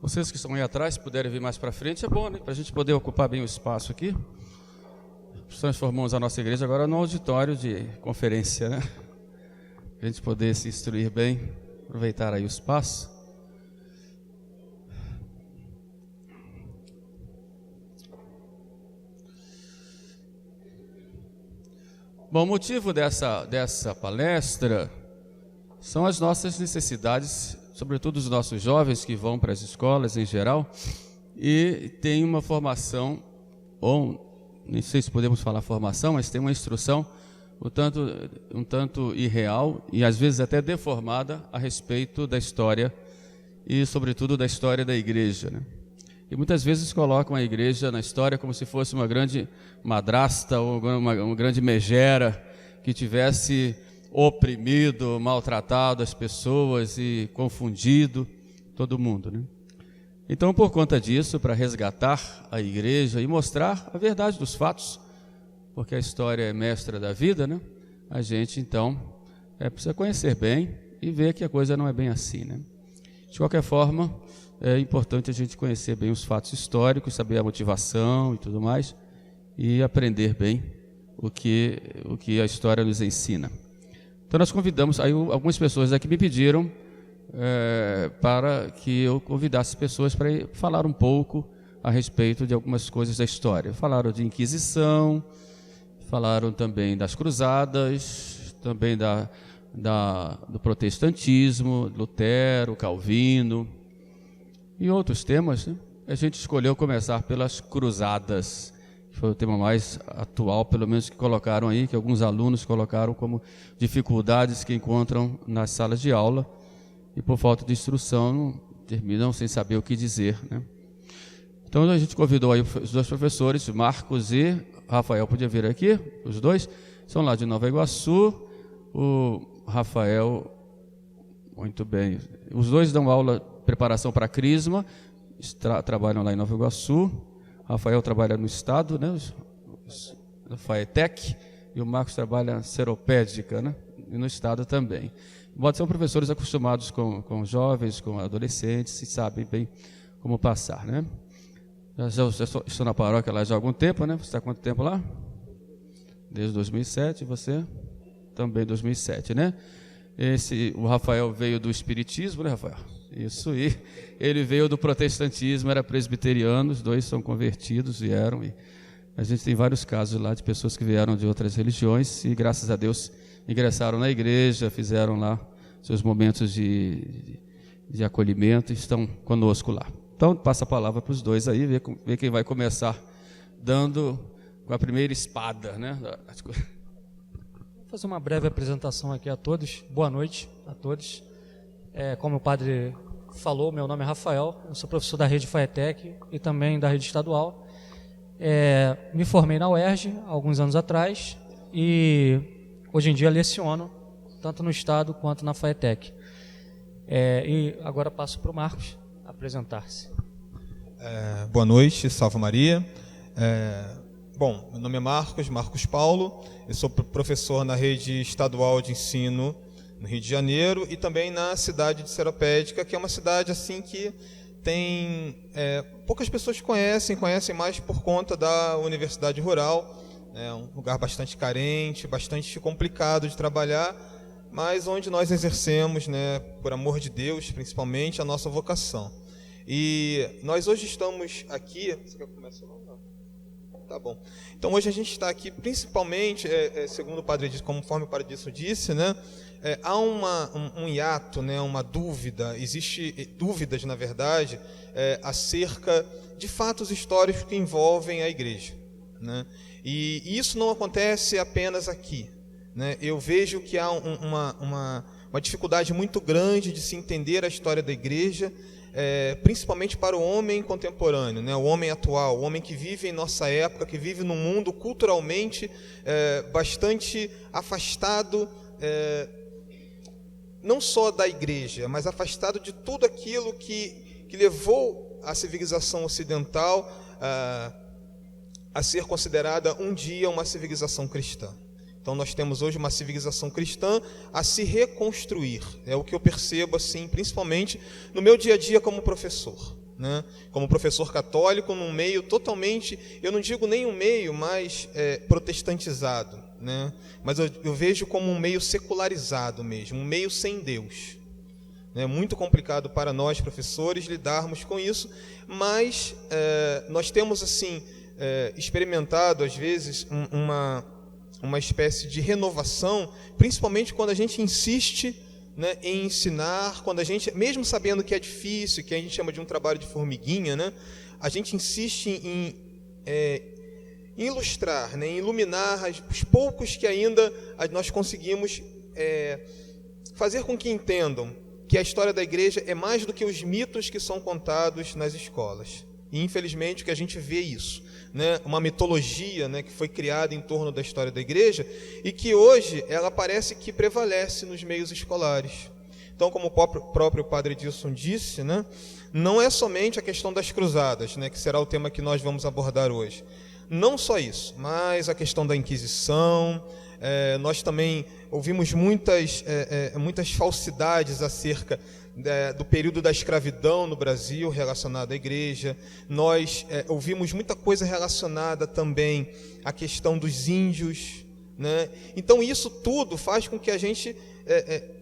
Vocês que estão aí atrás, se puderem vir mais para frente, é bom, né? Para a gente poder ocupar bem o espaço aqui. Transformamos a nossa igreja agora num auditório de conferência, né? Para a gente poder se instruir bem, aproveitar aí o espaço. Bom, o motivo dessa palestra são as nossas necessidades, sobretudo os nossos jovens que vão para as escolas em geral e têm uma formação, ou nem sei se podemos falar formação, mas tem uma instrução um tanto irreal e às vezes até deformada a respeito da história e sobretudo da história da igreja, né? E muitas vezes colocam a igreja na história como se fosse uma grande madrasta ou uma grande megera que tivesse oprimido, maltratado as pessoas e confundido todo mundo, né? Então, por conta disso, para resgatar a igreja e mostrar a verdade dos fatos, porque a história é mestra da vida, né? A gente, então, precisa conhecer bem e ver que a coisa não é bem assim, né? De qualquer forma, é importante a gente conhecer bem os fatos históricos, saber a motivação e tudo mais, e aprender bem o que a história nos ensina. Então nós convidamos, aí algumas pessoas aqui me pediram para que eu convidasse pessoas para falar um pouco a respeito de algumas coisas da história. Falaram de Inquisição, falaram também das Cruzadas, também do protestantismo, Lutero, Calvino e outros temas, né? A gente escolheu começar pelas Cruzadas, que foi o tema mais atual, pelo menos que colocaram aí, que alguns alunos colocaram como dificuldades que encontram nas salas de aula e por falta de instrução terminam sem saber o que dizer, né? Então a gente convidou aí os dois professores, Marcos e Rafael, podia vir aqui, os dois, são lá de Nova Iguaçu. O Rafael, muito bem, os dois dão aula, preparação para Crisma, trabalham lá em Nova Iguaçu. Rafael trabalha no estado, né, no FAETEC, e o Marcos trabalha na Seropédica, né, e no estado também. São professores acostumados com jovens, com adolescentes, e sabem bem como passar, né? Já estou na paróquia lá já há algum tempo, né? Você está há quanto tempo lá? Desde 2007, você? Também 2007, né? O Rafael veio do espiritismo, né, Rafael? Isso, e ele veio do protestantismo, era presbiteriano, os dois são convertidos, vieram, e a gente tem vários casos lá de pessoas que vieram de outras religiões e, graças a Deus, ingressaram na igreja, fizeram lá seus momentos de acolhimento e estão conosco lá. Então, passa a palavra para os dois aí, ver quem vai começar dando com a primeira espada, né? Vou fazer uma breve apresentação aqui a todos. Boa noite a todos. Como o padre falou, meu nome é Rafael, eu sou professor da rede FAETEC e também da rede estadual. Me formei na UERJ há alguns anos atrás e hoje em dia leciono tanto no estado quanto na FAETEC. E agora passo para o Marcos apresentar-se. Boa noite, salve Maria. Bom, meu nome é Marcos Paulo, eu sou professor na rede estadual de ensino no Rio de Janeiro e também na cidade de Seropédica, que é uma cidade assim que tem poucas pessoas conhecem mais por conta da Universidade Rural. É um lugar bastante carente, bastante complicado de trabalhar, mas onde nós exercemos, né, por amor de Deus, principalmente, a nossa vocação. E nós hoje estamos aqui... Você quer começar? Não? Tá bom. Então hoje a gente está aqui principalmente, segundo o padre disse, conforme o padre disse, né, há um hiato, né, uma dúvida, existe dúvidas, na verdade, acerca de fatos históricos que envolvem a igreja, né? E isso não acontece apenas aqui, né? Eu vejo que há uma dificuldade muito grande de se entender a história da igreja, principalmente para o homem contemporâneo, né? O homem atual, o homem que vive em nossa época, que vive num mundo culturalmente bastante afastado, não só da igreja, mas afastado de tudo aquilo que levou a civilização ocidental a ser considerada um dia uma civilização cristã. Então nós temos hoje uma civilização cristã a se reconstruir. É o que eu percebo, assim, principalmente no meu dia a dia como professor, né? Como professor católico, num meio totalmente, eu não digo nem um meio mais protestantizado, né? Mas eu vejo como um meio secularizado mesmo, um meio sem Deus. É muito complicado para nós, professores, lidarmos com isso, mas nós temos assim experimentado, às vezes, uma espécie de renovação, principalmente quando a gente insiste, né, em ensinar, quando a gente, mesmo sabendo que é difícil, que a gente chama de um trabalho de formiguinha, né, a gente insiste em ilustrar, né, em iluminar os poucos que ainda nós conseguimos fazer com que entendam que a história da igreja é mais do que os mitos que são contados nas escolas. E, infelizmente, que a gente vê isso, né? Uma mitologia, né, que foi criada em torno da história da igreja e que hoje ela parece que prevalece nos meios escolares. Então, como o próprio padre Edilson disse, né, não é somente a questão das cruzadas, né, que será o tema que nós vamos abordar hoje. Não só isso, mas a questão da Inquisição. Nós também ouvimos muitas falsidades acerca do período da escravidão no Brasil relacionado à igreja. Nós ouvimos muita coisa relacionada também à questão dos índios, né? Então isso tudo faz com que a gente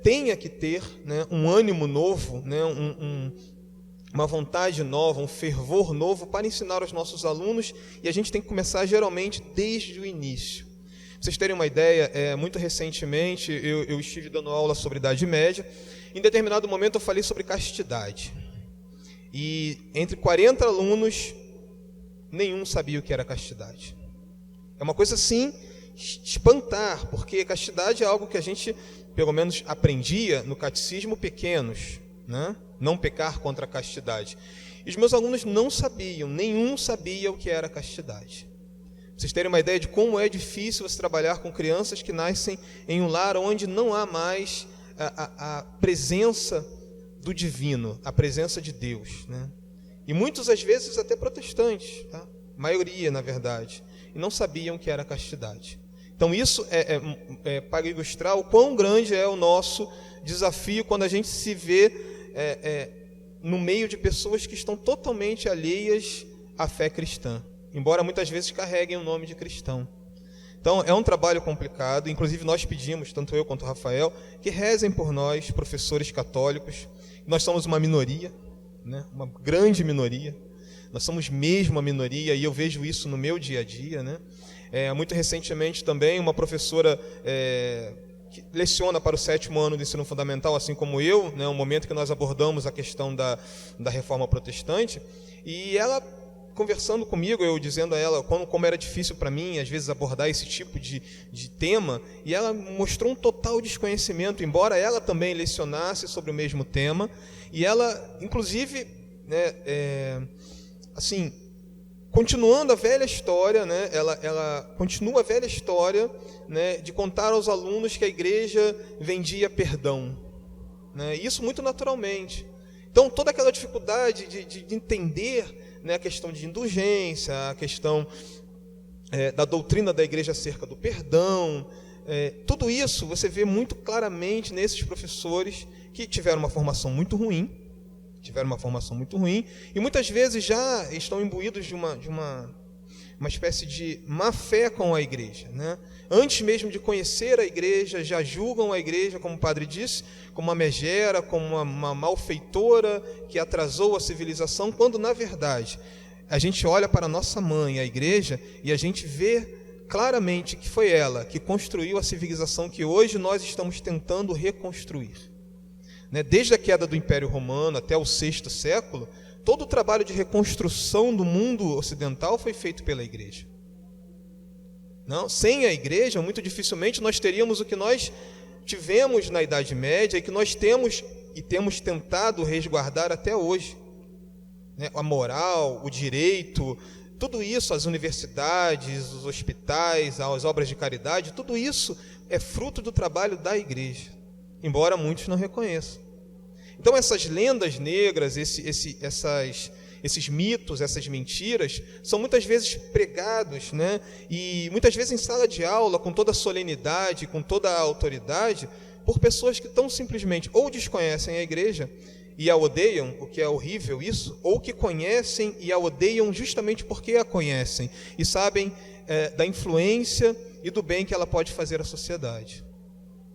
tenha que ter, né, um ânimo novo, né, uma vontade nova, um fervor novo para ensinar aos nossos alunos, e a gente tem que começar geralmente desde o início. Para vocês terem uma ideia, muito recentemente eu estive dando aula sobre Idade Média. Em determinado momento eu falei sobre castidade. E entre 40 alunos, nenhum sabia o que era castidade. É uma coisa assim, espantar, porque castidade é algo que a gente, pelo menos, aprendia no catecismo pequenos, né? Não pecar contra a castidade. E os meus alunos não sabiam, nenhum sabia o que era castidade. Para vocês terem uma ideia de como é difícil você trabalhar com crianças que nascem em um lar onde não há mais a presença do divino, a presença de Deus, né? E muitos, às vezes, até protestantes, tá? Maioria, na verdade, e não sabiam o que era castidade. Então, isso é para ilustrar o quão grande é o nosso desafio quando a gente se vê no meio de pessoas que estão totalmente alheias à fé cristã, embora muitas vezes carreguem o nome de cristão. Então, é um trabalho complicado. Inclusive, nós pedimos, tanto eu quanto o Rafael, que rezem por nós, professores católicos. Nós somos uma minoria, né? Uma grande minoria. Nós somos mesmo uma minoria, e eu vejo isso no meu dia a dia, né? Muito recentemente também, uma professora que leciona para o 7º ano do ensino fundamental, assim como eu, né? Um momento que nós abordamos a questão da reforma protestante, e ela, conversando comigo, eu dizendo a ela como era difícil para mim, às vezes, abordar esse tipo de tema, e ela mostrou um total desconhecimento, embora ela também lecionasse sobre o mesmo tema, e ela, inclusive, né, assim, continuando a velha história, né, ela continua a velha história, né, de contar aos alunos que a igreja vendia perdão, né, isso muito naturalmente. Então, toda aquela dificuldade de entender, né, a questão de indulgência, a questão da doutrina da igreja acerca do perdão, tudo isso você vê muito claramente nesses professores que tiveram uma formação muito ruim, e muitas vezes já estão imbuídos de uma espécie de má fé com a igreja, né? Antes mesmo de conhecer a igreja, já julgam a igreja, como o padre disse, como uma megera, como uma malfeitora que atrasou a civilização, quando, na verdade, a gente olha para a nossa mãe, a igreja, e a gente vê claramente que foi ela que construiu a civilização que hoje nós estamos tentando reconstruir. Né? Desde a queda do Império Romano até o VI século, todo o trabalho de reconstrução do mundo ocidental foi feito pela igreja. Não, sem a igreja, muito dificilmente nós teríamos o que nós tivemos na Idade Média e que nós temos tentado resguardar até hoje, né? A moral, o direito, tudo isso, as universidades, os hospitais, as obras de caridade, tudo isso é fruto do trabalho da igreja, embora muitos não reconheçam. Então, essas lendas negras, esses mitos, essas mentiras, são muitas vezes pregados, né? E muitas vezes em sala de aula, com toda a solenidade, com toda a autoridade, por pessoas que tão simplesmente ou desconhecem a igreja e a odeiam, o que é horrível isso, ou que conhecem e a odeiam justamente porque a conhecem e sabem da influência e do bem que ela pode fazer à sociedade,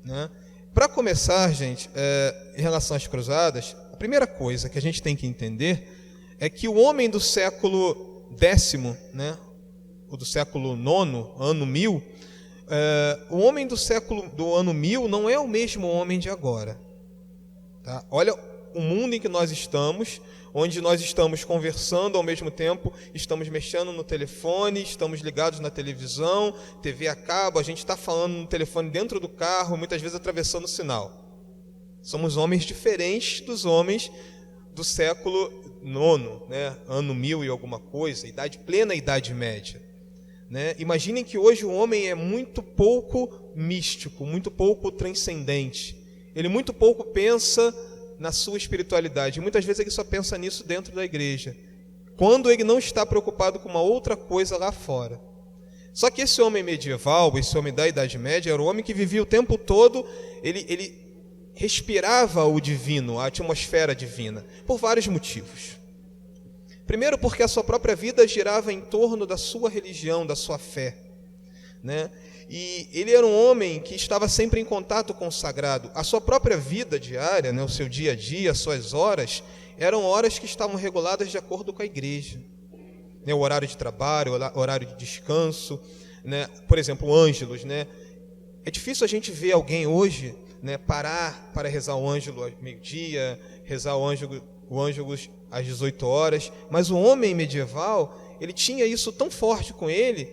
né? Para começar, gente, em relação às cruzadas, a primeira coisa que a gente tem que entender é que o homem do século X, né, ou do século IX, ano 1000, o homem do ano 1000 não é o mesmo homem de agora. Tá? Olha o mundo em que nós estamos, onde nós estamos conversando ao mesmo tempo, estamos mexendo no telefone, estamos ligados na televisão, TV a cabo, a gente está falando no telefone dentro do carro, muitas vezes atravessando o sinal. Somos homens diferentes dos homens do século IX, né? Ano 1000 e alguma coisa, plena Idade Média. Né? Imaginem que hoje o homem é muito pouco místico, muito pouco transcendente. Ele muito pouco pensa na sua espiritualidade. Muitas vezes ele só pensa nisso dentro da igreja, quando ele não está preocupado com uma outra coisa lá fora. Só que esse homem medieval, esse homem da Idade Média, era um homem que vivia o tempo todo, ele respirava o divino, a atmosfera divina, por vários motivos. Primeiro, porque a sua própria vida girava em torno da sua religião, da sua fé, né? E ele era um homem que estava sempre em contato com o sagrado. A sua própria vida diária, né, o seu dia a dia, as suas horas, eram horas que estavam reguladas de acordo com a igreja. Né, o horário de trabalho, o horário de descanso, né, por exemplo, o ângelus. Né, é difícil a gente ver alguém hoje, né, parar para rezar o ângelo ao meio-dia, rezar o ângelus às 18 horas. Mas o homem medieval, ele tinha isso tão forte com ele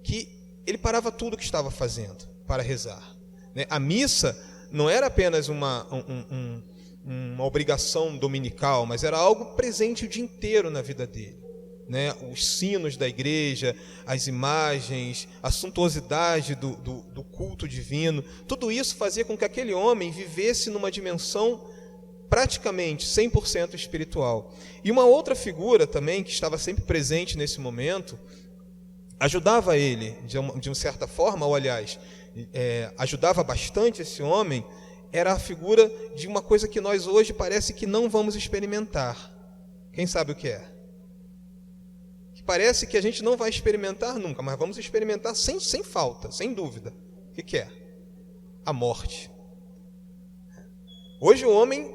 que ele parava tudo o que estava fazendo para rezar. Né? A missa não era apenas uma obrigação dominical, mas era algo presente o dia inteiro na vida dele. Né? Os sinos da igreja, as imagens, a suntuosidade do culto divino, tudo isso fazia com que aquele homem vivesse numa dimensão praticamente 100% espiritual. E uma outra figura também que estava sempre presente nesse momento, ajudava ele, de uma certa forma, ou aliás, ajudava bastante esse homem, era a figura de uma coisa que nós hoje parece que não vamos experimentar. Quem sabe o que é? Que parece que a gente não vai experimentar nunca, mas vamos experimentar sem falta, sem dúvida. O que é? A morte. Hoje o homem,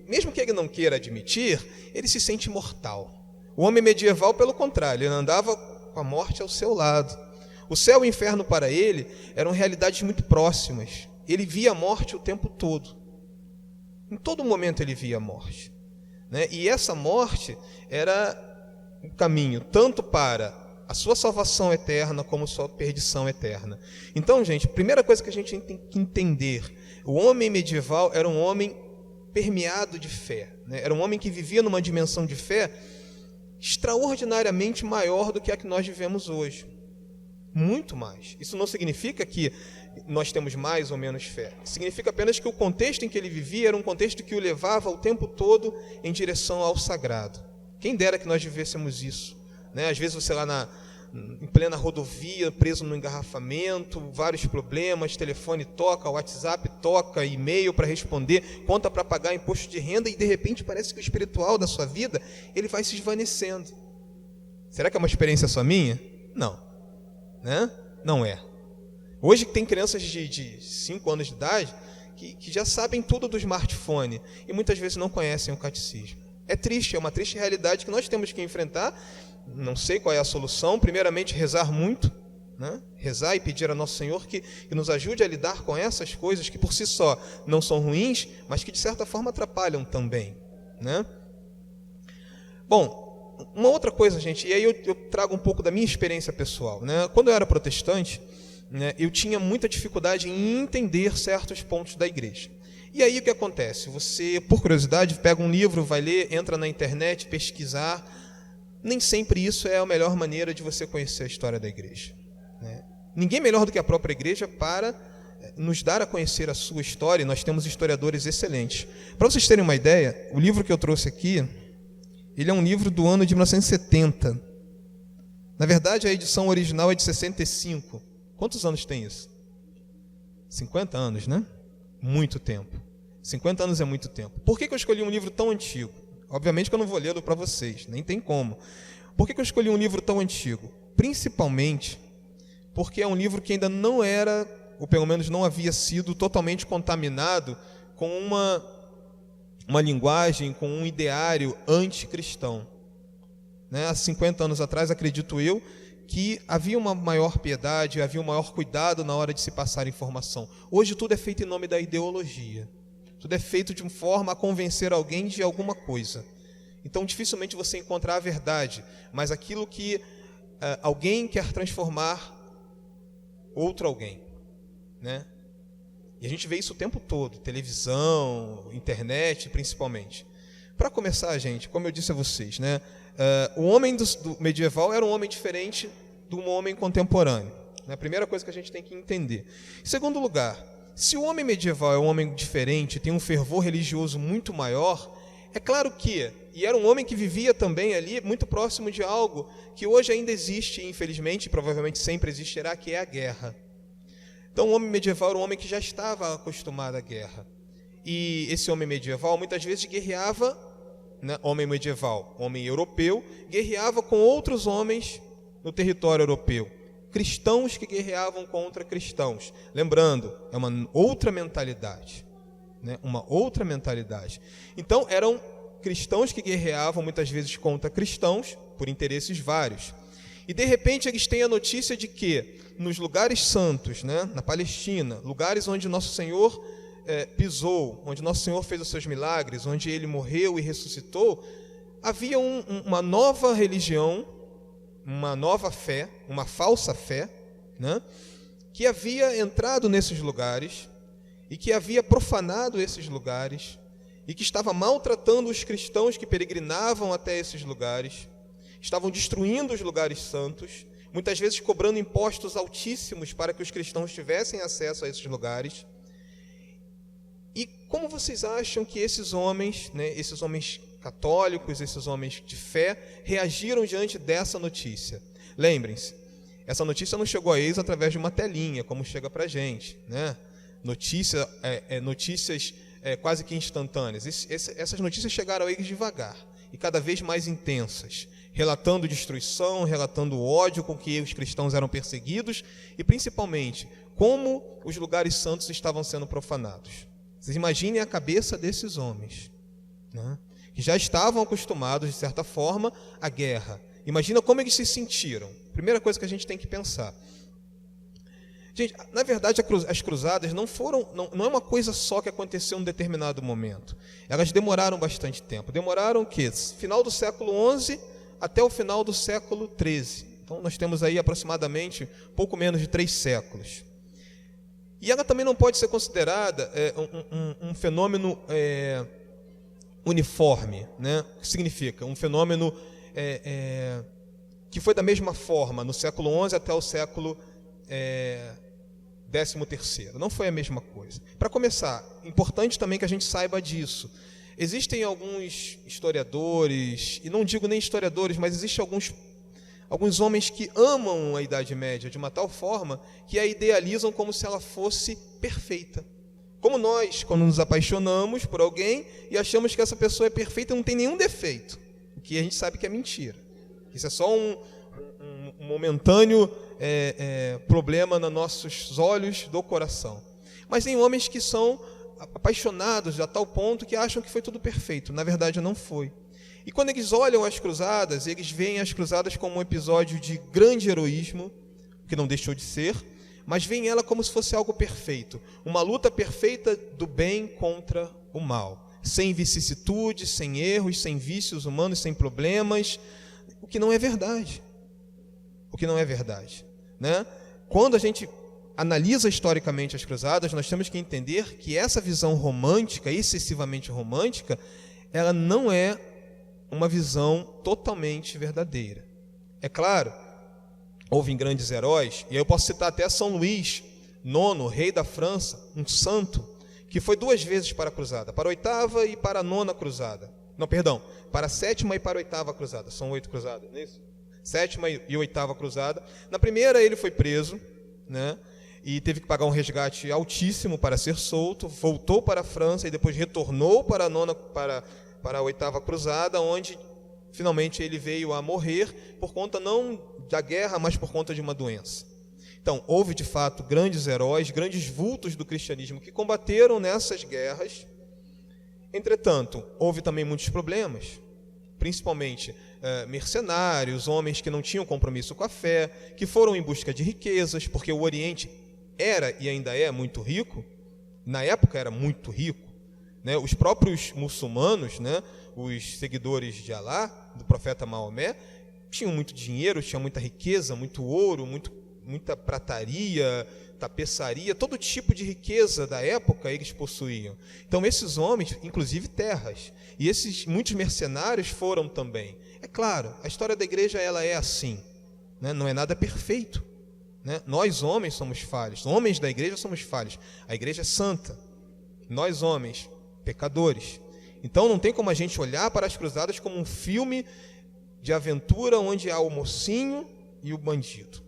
mesmo que ele não queira admitir, ele se sente mortal. O homem medieval, pelo contrário, ele andava com a morte ao seu lado. O céu e o inferno para ele eram realidades muito próximas. Ele via a morte o tempo todo. Em todo momento ele via a morte. Né? E essa morte era o caminho tanto para a sua salvação eterna como a sua perdição eterna. Então, gente, a primeira coisa que a gente tem que entender, o homem medieval era um homem permeado de fé. Né? Era um homem que vivia numa dimensão de fé extraordinariamente maior do que a que nós vivemos hoje. Muito mais. Isso não significa que nós temos mais ou menos fé. Significa apenas que o contexto em que ele vivia era um contexto que o levava o tempo todo em direção ao sagrado. Quem dera que nós vivêssemos isso. Né? Às vezes você lá em plena rodovia, preso no engarrafamento, vários problemas, telefone toca, WhatsApp toca, e-mail para responder, conta para pagar, imposto de renda, e de repente parece que o espiritual da sua vida ele vai se esvanecendo. Será que é uma experiência só minha? Não. Né? Não é. Hoje tem crianças de 5 anos de idade que já sabem tudo do smartphone e muitas vezes não conhecem o catecismo. É triste, é uma triste realidade que nós temos que enfrentar. Não sei qual é a solução. Primeiramente, rezar muito, né? Rezar e pedir a Nosso Senhor que nos ajude a lidar com essas coisas que por si só não são ruins, mas que de certa forma atrapalham também, né? Bom, uma outra coisa, gente, e aí eu trago um pouco da minha experiência pessoal, né? Quando eu era protestante, né, eu tinha muita dificuldade em entender certos pontos da igreja. E aí o que acontece? Você, por curiosidade, pega um livro, vai ler, entra na internet, pesquisar. Nem sempre isso é a melhor maneira de você conhecer a história da igreja. Né? Ninguém melhor do que a própria igreja para nos dar a conhecer a sua história, e nós temos historiadores excelentes. Para vocês terem uma ideia, o livro que eu trouxe aqui, ele é um livro do ano de 1970. Na verdade, a edição original é de 65. Quantos anos tem isso? 50 anos, né? Muito tempo. 50 anos é muito tempo. Por que eu escolhi um livro tão antigo? Obviamente que eu não vou lê-lo para vocês, nem tem como. Por que eu escolhi um livro tão antigo? Principalmente porque é um livro que ainda não era, ou pelo menos não havia sido totalmente contaminado com uma linguagem, com um ideário anticristão. Há 50 anos atrás, acredito eu, que havia uma maior piedade, havia um maior cuidado na hora de se passar informação. Hoje tudo é feito em nome da ideologia. Tudo é feito de uma forma a convencer alguém de alguma coisa. Então, dificilmente você encontra a verdade, mas aquilo que alguém quer transformar outro alguém, E a gente vê isso o tempo todo, televisão, internet, principalmente. Para começar, gente, como eu disse a vocês, o homem do medieval era um homem diferente de um homem contemporâneo. A primeira coisa que a gente tem que entender. Em segundo lugar, se o homem medieval é um homem diferente, tem um fervor religioso muito maior, é claro que, e era um homem que vivia também ali, muito próximo de algo que hoje ainda existe, infelizmente, e provavelmente sempre existirá, que é a guerra. Então, o homem medieval era um homem que já estava acostumado à guerra. E esse homem medieval, muitas vezes, guerreava, homem medieval, homem europeu, guerreava com outros homens no território europeu. Cristãos que guerreavam contra cristãos. Lembrando, é uma outra mentalidade. Uma outra mentalidade. Então, eram cristãos que guerreavam muitas vezes contra cristãos, por interesses vários. E, de repente, eles têm a notícia de que, nos lugares santos, na Palestina, lugares onde Nosso Senhor pisou, onde Nosso Senhor fez os seus milagres, onde Ele morreu e ressuscitou, havia uma nova religião, uma nova fé, uma falsa fé, que havia entrado nesses lugares e que havia profanado esses lugares e que estava maltratando os cristãos que peregrinavam até esses lugares, estavam destruindo os lugares santos, muitas vezes cobrando impostos altíssimos para que os cristãos tivessem acesso a esses lugares. E como vocês acham que esses homens católicos, esses homens de fé, reagiram diante dessa notícia? Lembrem-se, essa notícia não chegou a eles através de uma telinha, como chega para a gente, notícias quase que instantâneas. Essas notícias chegaram a eles devagar e cada vez mais intensas, relatando destruição, relatando o ódio com que os cristãos eram perseguidos e, principalmente, como os lugares santos estavam sendo profanados. Vocês imaginem a cabeça desses homens, que já estavam acostumados, de certa forma, à guerra. Imagina como eles se sentiram. Primeira coisa que a gente tem que pensar. Gente, na verdade, as cruzadas não é uma coisa só que aconteceu em um determinado momento. Elas demoraram bastante tempo. Demoraram o quê? Final do século XI até o final do século XIII. Então, nós temos aí aproximadamente pouco menos de 3 séculos. E ela também não pode ser considerada um fenômeno uniforme, O que significa? Um fenômeno que foi da mesma forma no século XI até o século XIII. Não foi a mesma coisa. Para começar, importante também que a gente saiba disso. Existem alguns historiadores, e não digo nem historiadores, mas existem alguns homens que amam a Idade Média de uma tal forma que a idealizam como se ela fosse perfeita. Como nós, quando nos apaixonamos por alguém e achamos que essa pessoa é perfeita e não tem nenhum defeito, o que a gente sabe que é mentira. Isso é só um momentâneo problema nos nossos olhos do coração. Mas tem homens que são apaixonados a tal ponto que acham que foi tudo perfeito. Na verdade, não foi. E quando eles olham as cruzadas, eles veem as cruzadas como um episódio de grande heroísmo, que não deixou de ser, mas veem ela como se fosse algo perfeito. Uma luta perfeita do bem contra o mal. Sem vicissitudes, sem erros, sem vícios humanos, sem problemas. O que não é verdade. O que não é verdade. Quando a gente analisa historicamente as cruzadas, nós temos que entender que essa visão romântica, excessivamente romântica, ela não é uma visão totalmente verdadeira. É claro, houve grandes heróis, e aí eu posso citar até São Luís IX, rei da França, um santo, que foi 2 vezes para a cruzada, para a 8ª e para a 9ª cruzada. Não, perdão, para a 7ª e para a 8ª cruzada. São 8 cruzadas, não é isso? 7ª e 8ª cruzada. Na primeira ele foi preso, e teve que pagar um resgate altíssimo para ser solto, voltou para a França e depois retornou para a 8ª Cruzada, onde finalmente ele veio a morrer por conta não da guerra, mas por conta de uma doença. Então, houve de fato grandes heróis, grandes vultos do cristianismo que combateram nessas guerras. Entretanto, houve também muitos problemas, principalmente mercenários, homens que não tinham compromisso com a fé, que foram em busca de riquezas, porque o Oriente era e ainda é muito rico, na época era muito rico, né? Os próprios muçulmanos, né? Os seguidores de Alá, do profeta Maomé, tinham muito dinheiro, tinham muita riqueza, muito ouro, muita prataria, tapeçaria, todo tipo de riqueza da época eles possuíam. Então esses homens, inclusive terras, e esses muitos mercenários foram também. É claro, a história da igreja ela é assim, né? Não é nada perfeito, né? Nós homens somos falhos, homens da igreja somos falhos, a igreja é santa, nós homens, pecadores. Então não tem como a gente olhar para as cruzadas como um filme de aventura onde há o mocinho e o bandido.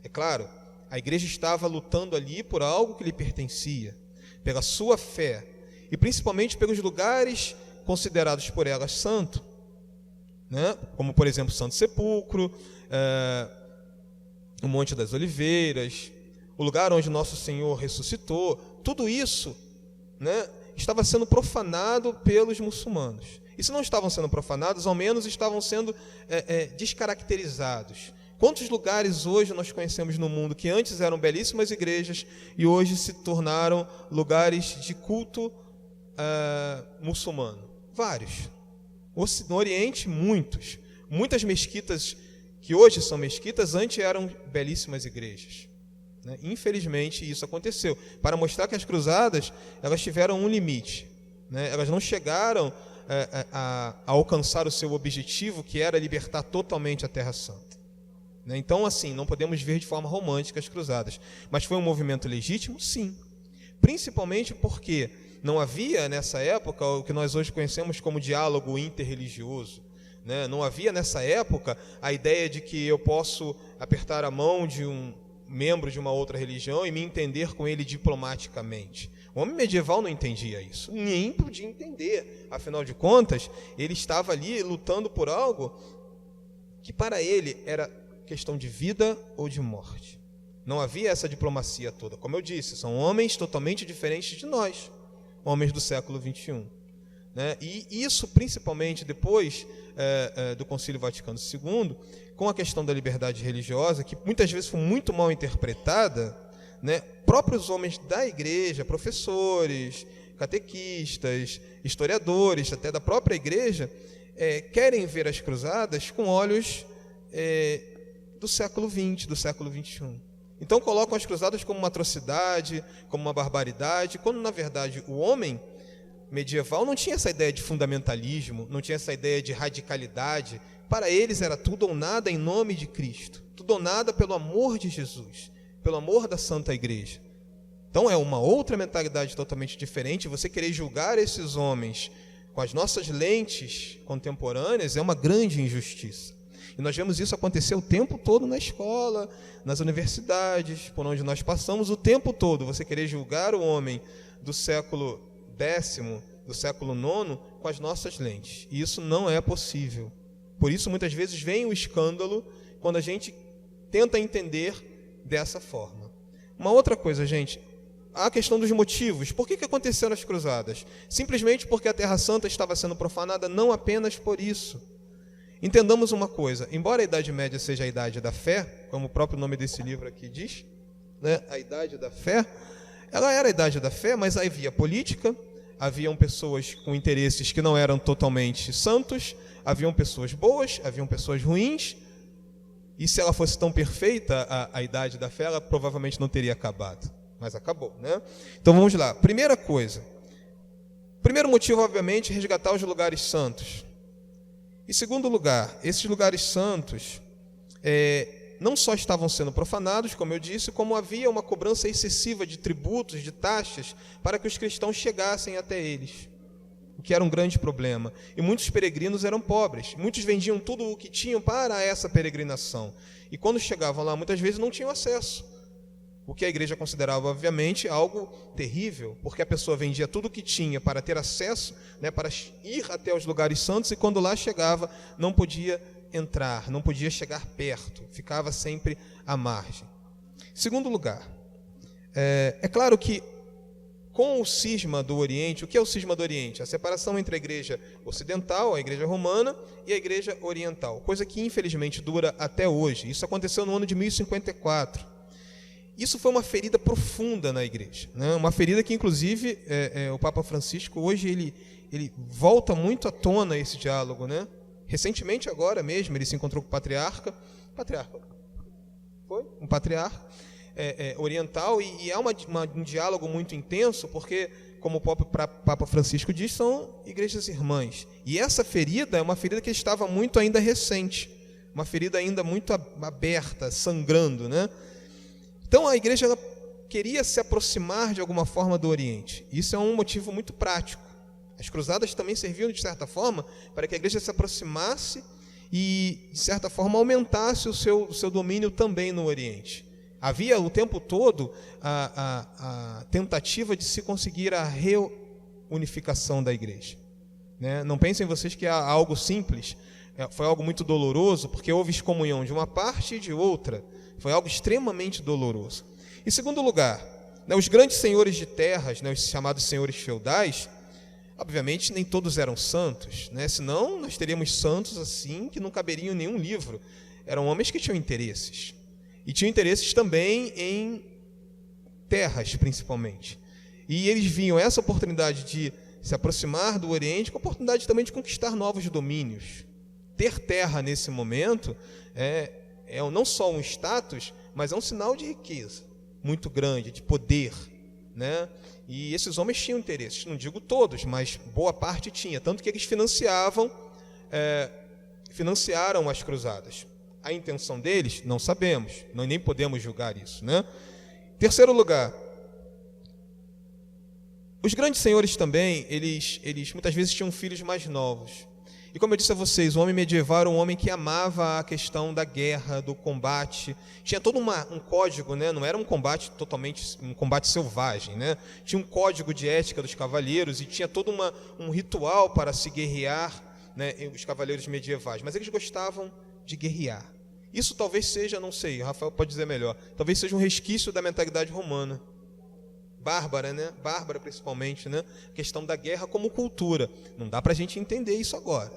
É claro, a igreja estava lutando ali por algo que lhe pertencia, pela sua fé, e principalmente pelos lugares considerados por ela santo, né? Como, por exemplo, Santo Sepulcro, o Monte das Oliveiras, o lugar onde Nosso Senhor ressuscitou. Tudo isso, né, estava sendo profanado pelos muçulmanos. E se não estavam sendo profanados, ao menos estavam sendo descaracterizados. Quantos lugares hoje nós conhecemos no mundo que antes eram belíssimas igrejas e hoje se tornaram lugares de culto muçulmano? Vários. No Oriente, muitos. Muitas mesquitas que hoje são mesquitas, antes eram belíssimas igrejas. Né? Infelizmente, isso aconteceu. Para mostrar que as cruzadas elas tiveram um limite. Né? Elas não chegaram a alcançar o seu objetivo, que era libertar totalmente a Terra Santa. Então, assim, não podemos ver de forma romântica as cruzadas. Mas foi um movimento legítimo? Sim. Principalmente porque não havia, nessa época, o que nós hoje conhecemos como diálogo interreligioso. Né? Não havia, nessa época, a ideia de que eu posso apertar a mão de um membro de uma outra religião e me entender com ele diplomaticamente. O homem medieval não entendia isso, nem podia entender. Afinal de contas, ele estava ali lutando por algo que para ele era questão de vida ou de morte. Não havia essa diplomacia toda. Como eu disse, são homens totalmente diferentes de nós, homens do século XXI. Né? E isso, principalmente depois do Concílio Vaticano II, com a questão da liberdade religiosa, que muitas vezes foi muito mal interpretada, né? Próprios homens da igreja, professores, catequistas, historiadores, até da própria igreja, querem ver as cruzadas com olhos do século XX, do século XXI. Então colocam as cruzadas como uma atrocidade, como uma barbaridade, quando na verdade o homem medieval não tinha essa ideia de fundamentalismo, não tinha essa ideia de radicalidade. Para eles era tudo ou nada em nome de Cristo, tudo ou nada pelo amor de Jesus, pelo amor da Santa Igreja. Então é uma outra mentalidade totalmente diferente. Você querer julgar esses homens com as nossas lentes contemporâneas é uma grande injustiça. E nós vemos isso acontecer o tempo todo na escola, nas universidades, por onde nós passamos o tempo todo. Você querer julgar o homem do século X, do século IX, com as nossas lentes. E isso não é possível. Por isso, muitas vezes, vem o escândalo quando a gente tenta entender dessa forma. Uma outra coisa, gente, a questão dos motivos. Por que aconteceram as cruzadas? Simplesmente porque a Terra Santa estava sendo profanada, não apenas por isso. Entendamos uma coisa, embora a Idade Média seja a idade da fé, como o próprio nome desse livro aqui diz, né, a idade da fé, ela era a idade da fé, mas havia política, haviam pessoas com interesses que não eram totalmente santos, haviam pessoas boas, haviam pessoas ruins, e se ela fosse tão perfeita, a idade da fé, ela provavelmente não teria acabado, mas acabou, né? Então vamos lá, primeira coisa, primeiro motivo, obviamente, resgatar os lugares santos. Em segundo lugar, esses lugares santos não só estavam sendo profanados, como eu disse, como havia uma cobrança excessiva de tributos, de taxas, para que os cristãos chegassem até eles, o que era um grande problema. E muitos peregrinos eram pobres, muitos vendiam tudo o que tinham para essa peregrinação. E quando chegavam lá, muitas vezes não tinham acesso o que a igreja considerava, obviamente, algo terrível, porque a pessoa vendia tudo o que tinha para ter acesso, né, para ir até os lugares santos, e quando lá chegava, não podia entrar, não podia chegar perto, ficava sempre à margem. Segundo lugar, é claro que com o cisma do Oriente, o que é o cisma do Oriente? A separação entre a igreja ocidental, a igreja romana, e a igreja oriental, coisa que infelizmente dura até hoje. Isso aconteceu no ano de 1054. Isso foi uma ferida profunda na igreja, né? Uma ferida que, inclusive, o Papa Francisco, hoje, ele volta muito à tona esse diálogo, né? Recentemente, agora mesmo, ele se encontrou com o patriarca oriental, e há um diálogo muito intenso, porque, como o próprio Papa Francisco diz, são igrejas irmãs. E essa ferida é uma ferida que estava muito ainda recente, uma ferida ainda muito aberta, sangrando, né? Então a igreja ela queria se aproximar de alguma forma do Oriente. Isso é um motivo muito prático. As cruzadas também serviam, de certa forma, para que a igreja se aproximasse e, de certa forma, aumentasse o seu domínio também no Oriente. Havia o tempo todo a tentativa de se conseguir a reunificação da igreja, né? Não pensem vocês que é algo simples, foi algo muito doloroso, porque houve excomunhão de uma parte e de outra. Foi algo extremamente doloroso. Em segundo lugar, né, os grandes senhores de terras, né, os chamados senhores feudais, obviamente nem todos eram santos, né? Senão nós teríamos santos assim que não caberiam em nenhum livro. Eram homens que tinham interesses. E tinham interesses também em terras, principalmente. E eles viam essa oportunidade de se aproximar do Oriente com a oportunidade também de conquistar novos domínios. Ter terra nesse momento é não só um status, mas é um sinal de riqueza muito grande, de poder, né? E esses homens tinham interesses, não digo todos, mas boa parte tinha, tanto que eles financiaram as cruzadas. A intenção deles, não sabemos, nós nem podemos julgar isso, né? Terceiro lugar, os grandes senhores também, eles muitas vezes tinham filhos mais novos. E como eu disse a vocês, o homem medieval era um homem que amava a questão da guerra, do combate. Tinha todo um código, né? Não era um combate totalmente um combate selvagem, né? Tinha um código de ética dos cavaleiros e tinha todo um ritual para se guerrear, né? Os cavaleiros medievais. Mas eles gostavam de guerrear. Isso talvez seja, não sei, o Rafael pode dizer melhor, talvez seja um resquício da mentalidade romana. Bárbara, né? Bárbara principalmente, né? A questão da guerra como cultura. Não dá para a gente entender isso agora,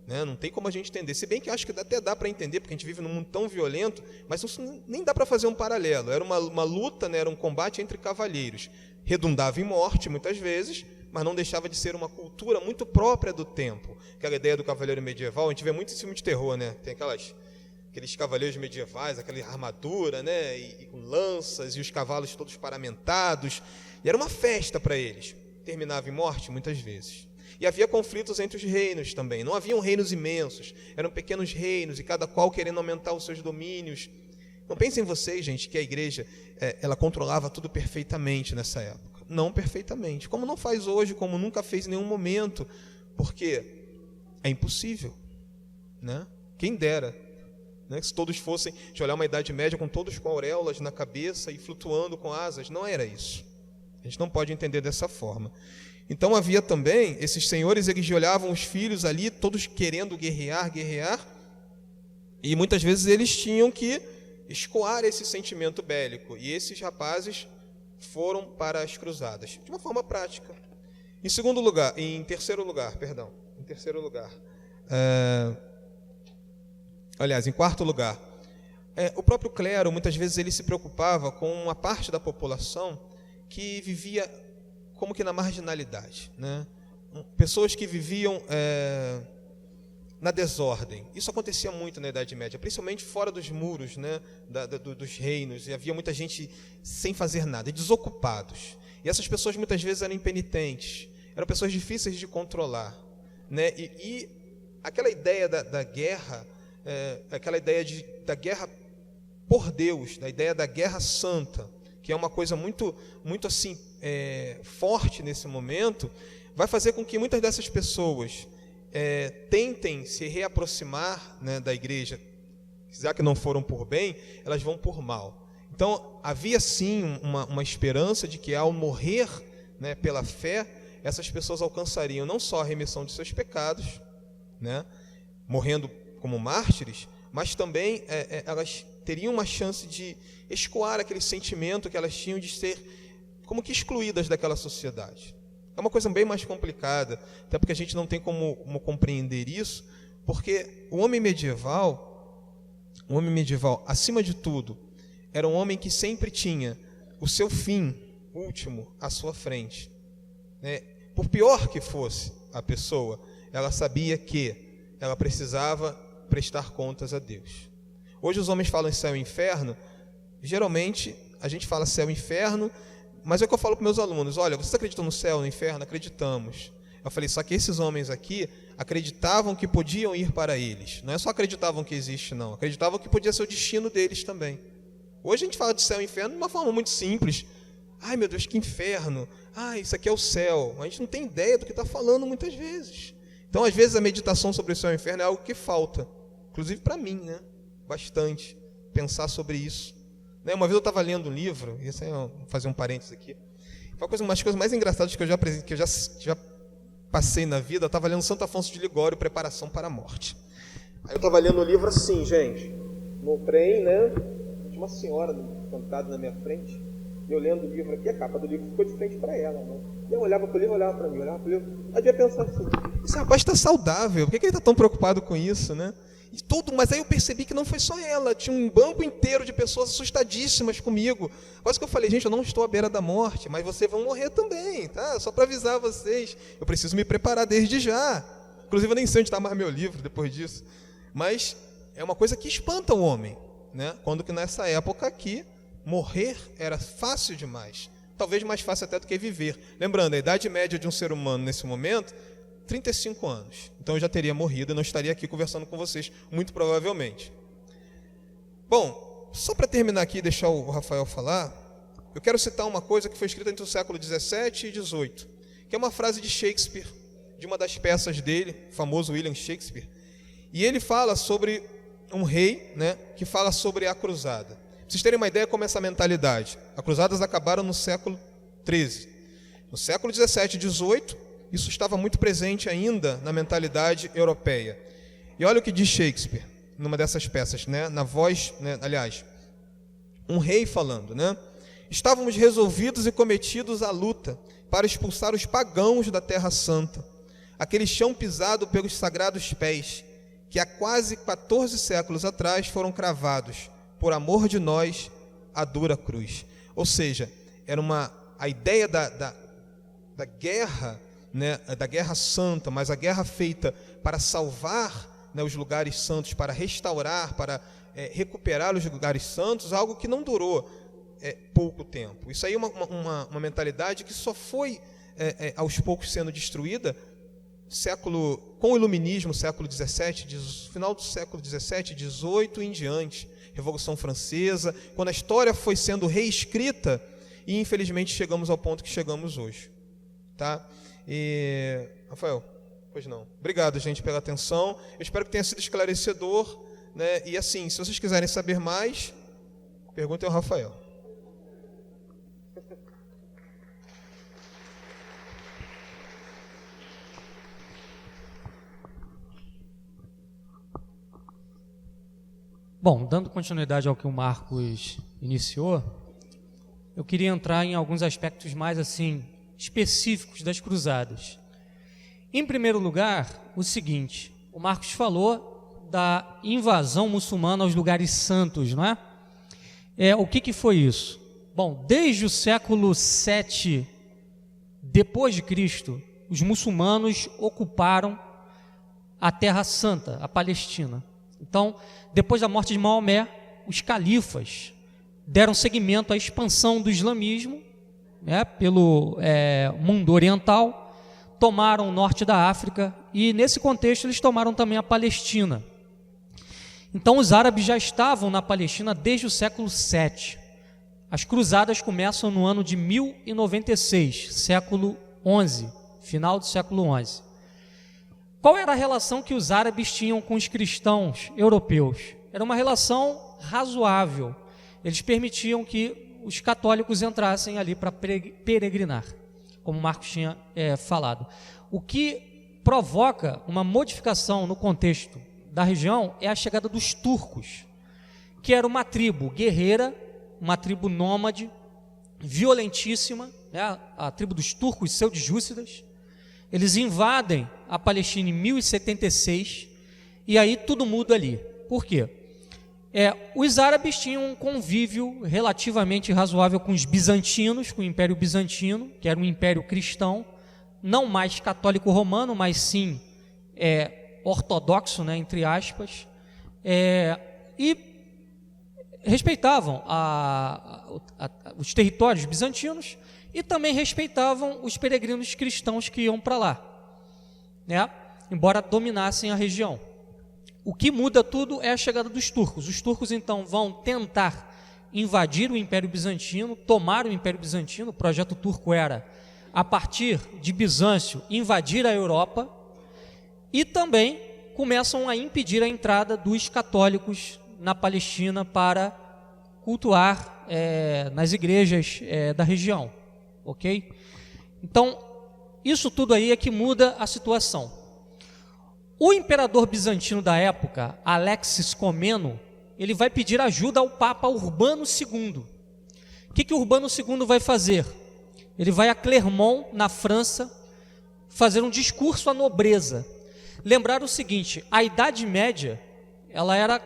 né? Não tem como a gente entender. Se bem que eu acho que até dá para entender, porque a gente vive num mundo tão violento, mas isso nem dá para fazer um paralelo. Era uma luta, né? Era um combate entre cavalheiros. Redundava em morte, muitas vezes, mas não deixava de ser uma cultura muito própria do tempo. Aquela ideia do cavaleiro medieval, a gente vê muito em filme de terror, né? Tem aqueles cavaleiros medievais, aquela armadura, né, e com lanças, e os cavalos todos paramentados, e era uma festa para eles. Terminava em morte muitas vezes. E havia conflitos entre os reinos também. Não haviam reinos imensos, eram pequenos reinos, e cada qual querendo aumentar os seus domínios. Não pensem vocês, gente, que a igreja ela controlava tudo perfeitamente nessa época. Não perfeitamente, como não faz hoje, como nunca fez em nenhum momento, porque é impossível, né? Quem dera, né, se todos fossem, de olhar uma Idade Média com todos com auréolas na cabeça e flutuando com asas. Não era isso. A gente não pode entender dessa forma. Então havia também, esses senhores, eles olhavam os filhos ali, todos querendo guerrear, e muitas vezes eles tinham que escoar esse sentimento bélico. E esses rapazes foram para as cruzadas, de uma forma prática. Em terceiro lugar, em quarto lugar, o próprio clero, muitas vezes, ele se preocupava com uma parte da população que vivia como que na marginalidade, né? Pessoas que viviam na desordem. Isso acontecia muito na Idade Média, principalmente fora dos muros, né, dos reinos, e havia muita gente sem fazer nada, desocupados. E essas pessoas muitas vezes eram impenitentes, eram pessoas difíceis de controlar, né? E aquela ideia da guerra, aquela ideia da guerra por Deus, da ideia da guerra santa, que é uma coisa muito, muito assim, forte nesse momento, vai fazer com que muitas dessas pessoas tentem se reaproximar, né, da igreja. Já que não foram por bem, elas vão por mal. Então, havia sim uma esperança de que ao morrer, né, pela fé, essas pessoas alcançariam não só a remissão de seus pecados, né, morrendo como mártires, mas também elas teriam uma chance de escoar aquele sentimento que elas tinham de ser como que excluídas daquela sociedade. É uma coisa bem mais complicada, até porque a gente não tem como compreender isso, porque o homem medieval, acima de tudo, era um homem que sempre tinha o seu fim último à sua frente. Por pior que fosse a pessoa, ela sabia que ela precisava prestar contas a Deus. Hoje os homens falam em céu e inferno, geralmente a gente fala céu e inferno, mas é o que eu falo para meus alunos: olha, vocês acreditam no céu, no inferno? Acreditamos. Eu falei, só que esses homens aqui acreditavam que podiam ir para eles. Não é só acreditavam que existe, não. Acreditavam que podia ser o destino deles também. Hoje a gente fala de céu e inferno de uma forma muito simples. Ai, meu Deus, que inferno. Ah, isso aqui é o céu. A gente não tem ideia do que está falando muitas vezes. Então, às vezes, a meditação sobre o céu e o inferno é algo que falta. Inclusive para mim, né? Bastante. Pensar sobre isso. Uma vez eu estava lendo um livro, e assim, vou fazer um parênteses aqui. Uma das coisas mais engraçadas que eu já passei na vida, eu estava lendo Santo Afonso de Ligório, Preparação para a Morte. Aí eu estava lendo o livro assim, gente, no trem, né? Tinha uma senhora sentada na minha frente, e eu lendo o livro aqui, a capa do livro ficou de frente para ela, né? E eu olhava para o livro, olhava para mim, olhava para o livro, eu devia pensar assim: esse rapaz está saudável, por que ele está tão preocupado com isso, né? Mas aí eu percebi que não foi só ela, tinha um banco inteiro de pessoas assustadíssimas comigo. Quase que eu falei: gente, eu não estou à beira da morte, mas vocês vão morrer também, tá? Só para avisar vocês, eu preciso me preparar desde já. Inclusive eu nem sei onde está mais meu livro depois disso. Mas é uma coisa que espanta o homem, né? Quando que nessa época aqui, morrer era fácil demais. Talvez mais fácil até do que viver. Lembrando, a idade média de um ser humano nesse momento, 35 anos. Então eu já teria morrido e não estaria aqui conversando com vocês, muito provavelmente. Bom, só para terminar aqui e deixar o Rafael falar, eu quero citar uma coisa que foi escrita entre o século 17 e 18, que é uma frase de Shakespeare, de uma das peças dele, o famoso William Shakespeare. E ele fala sobre um rei, né, que fala sobre a cruzada. Para vocês terem uma ideia como essa mentalidade. As cruzadas acabaram no século 13. No século 17 e 18, isso estava muito presente ainda na mentalidade europeia. E olha o que diz Shakespeare, numa dessas peças, né? Na voz, né? Aliás, um rei falando, né? Estávamos resolvidos e cometidos à luta para expulsar os pagãos da Terra Santa, aquele chão pisado pelos sagrados pés, que há quase 14 séculos atrás foram cravados, por amor de nós, a dura cruz. Ou seja, era a ideia da guerra, né, da guerra santa, mas a guerra feita para salvar, né, os lugares santos, para restaurar, para recuperar os lugares santos, algo que não durou pouco tempo. Isso aí é uma mentalidade que só foi aos poucos sendo destruída com o iluminismo, século XVII, final do século XVII, XVIII em diante, Revolução Francesa, quando a história foi sendo reescrita e infelizmente chegamos ao ponto que chegamos hoje, tá? E Rafael, pois não. Obrigado, gente, pela atenção. Eu espero que tenha sido esclarecedor, né? E assim, se vocês quiserem saber mais, perguntem ao Rafael. Bom, dando continuidade ao que o Marcos iniciou, eu queria entrar em alguns aspectos mais assim específicos das cruzadas. Em primeiro lugar, o seguinte: o Marcos falou da invasão muçulmana aos lugares santos, não é? O que foi isso? Bom, desde o século VII depois de Cristo, os muçulmanos ocuparam a Terra Santa, a Palestina. Então, depois da morte de Maomé, os califas deram seguimento à expansão do islamismo, né, pelo mundo oriental, tomaram o norte da África e, nesse contexto, eles tomaram também a Palestina. Então, os árabes já estavam na Palestina desde o século VII. As cruzadas começam no ano de 1096, século XI, final do século XI. Qual era a relação que os árabes tinham com os cristãos europeus? Era uma relação razoável. eles permitiam que os católicos entrassem ali para peregrinar, como Marcos tinha falado. O que provoca uma modificação no contexto da região é a chegada dos turcos, que era uma tribo guerreira, uma tribo nômade, violentíssima, né? A tribo dos turcos seljúcidas. Eles invadem a Palestina em 1076 e aí tudo muda ali. Por quê? Os árabes tinham um convívio relativamente razoável com os bizantinos, com o Império Bizantino, que era um império cristão, não mais católico romano, mas sim ortodoxo, né, entre aspas, e respeitavam os territórios bizantinos e também respeitavam os peregrinos cristãos que iam para lá, né, embora dominassem a região. O que muda tudo é a chegada dos turcos. Os turcos, então, vão tentar invadir o Império Bizantino, tomar o Império Bizantino. O projeto turco era, a partir de Bizâncio, invadir a Europa, e também começam a impedir a entrada dos católicos na Palestina para cultuar nas igrejas da região, ok? Então, isso tudo aí é que muda a situação. O imperador bizantino da época, Alexis Comneno, ele vai pedir ajuda ao Papa Urbano II. O que Urbano II vai fazer? Ele vai a Clermont, na França, fazer um discurso à nobreza. Lembrar o seguinte: a Idade Média, ela era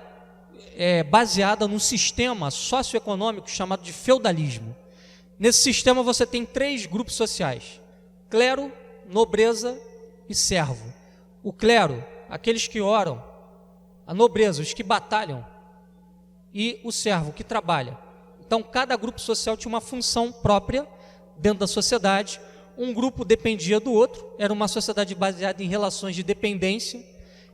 baseada num sistema socioeconômico chamado de feudalismo. Nesse sistema você tem 3 grupos sociais: clero, nobreza e servo. O clero, aqueles que oram; a nobreza, os que batalham; e o servo, que trabalha. Então, cada grupo social tinha uma função própria dentro da sociedade. Um grupo dependia do outro, era uma sociedade baseada em relações de dependência.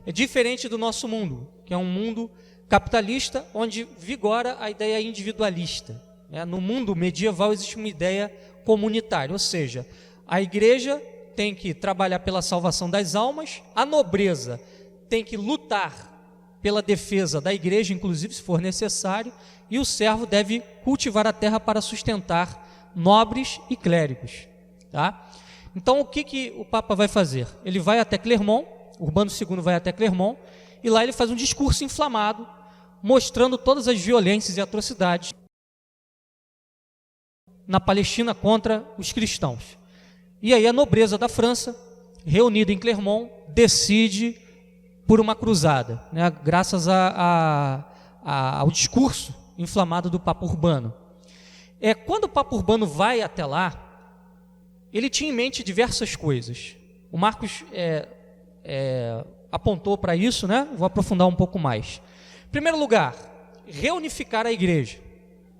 É diferente do nosso mundo, que é um mundo capitalista, onde vigora a ideia individualista. No mundo medieval existe uma ideia comunitária, ou seja, a igreja tem que trabalhar pela salvação das almas, a nobreza tem que lutar pela defesa da igreja, inclusive se for necessário, e o servo deve cultivar a terra para sustentar nobres e clérigos, tá? Então, o que o Papa vai fazer? Ele vai até Clermont, Urbano II vai até Clermont, e lá ele faz um discurso inflamado, mostrando todas as violências e atrocidades na Palestina contra os cristãos. E aí a nobreza da França, reunida em Clermont, decide por uma cruzada, né, graças ao discurso inflamado do Papa Urbano. Quando o Papa Urbano vai até lá, ele tinha em mente diversas coisas. O Marcos apontou para isso, né? Vou aprofundar um pouco mais. Em primeiro lugar, reunificar a igreja.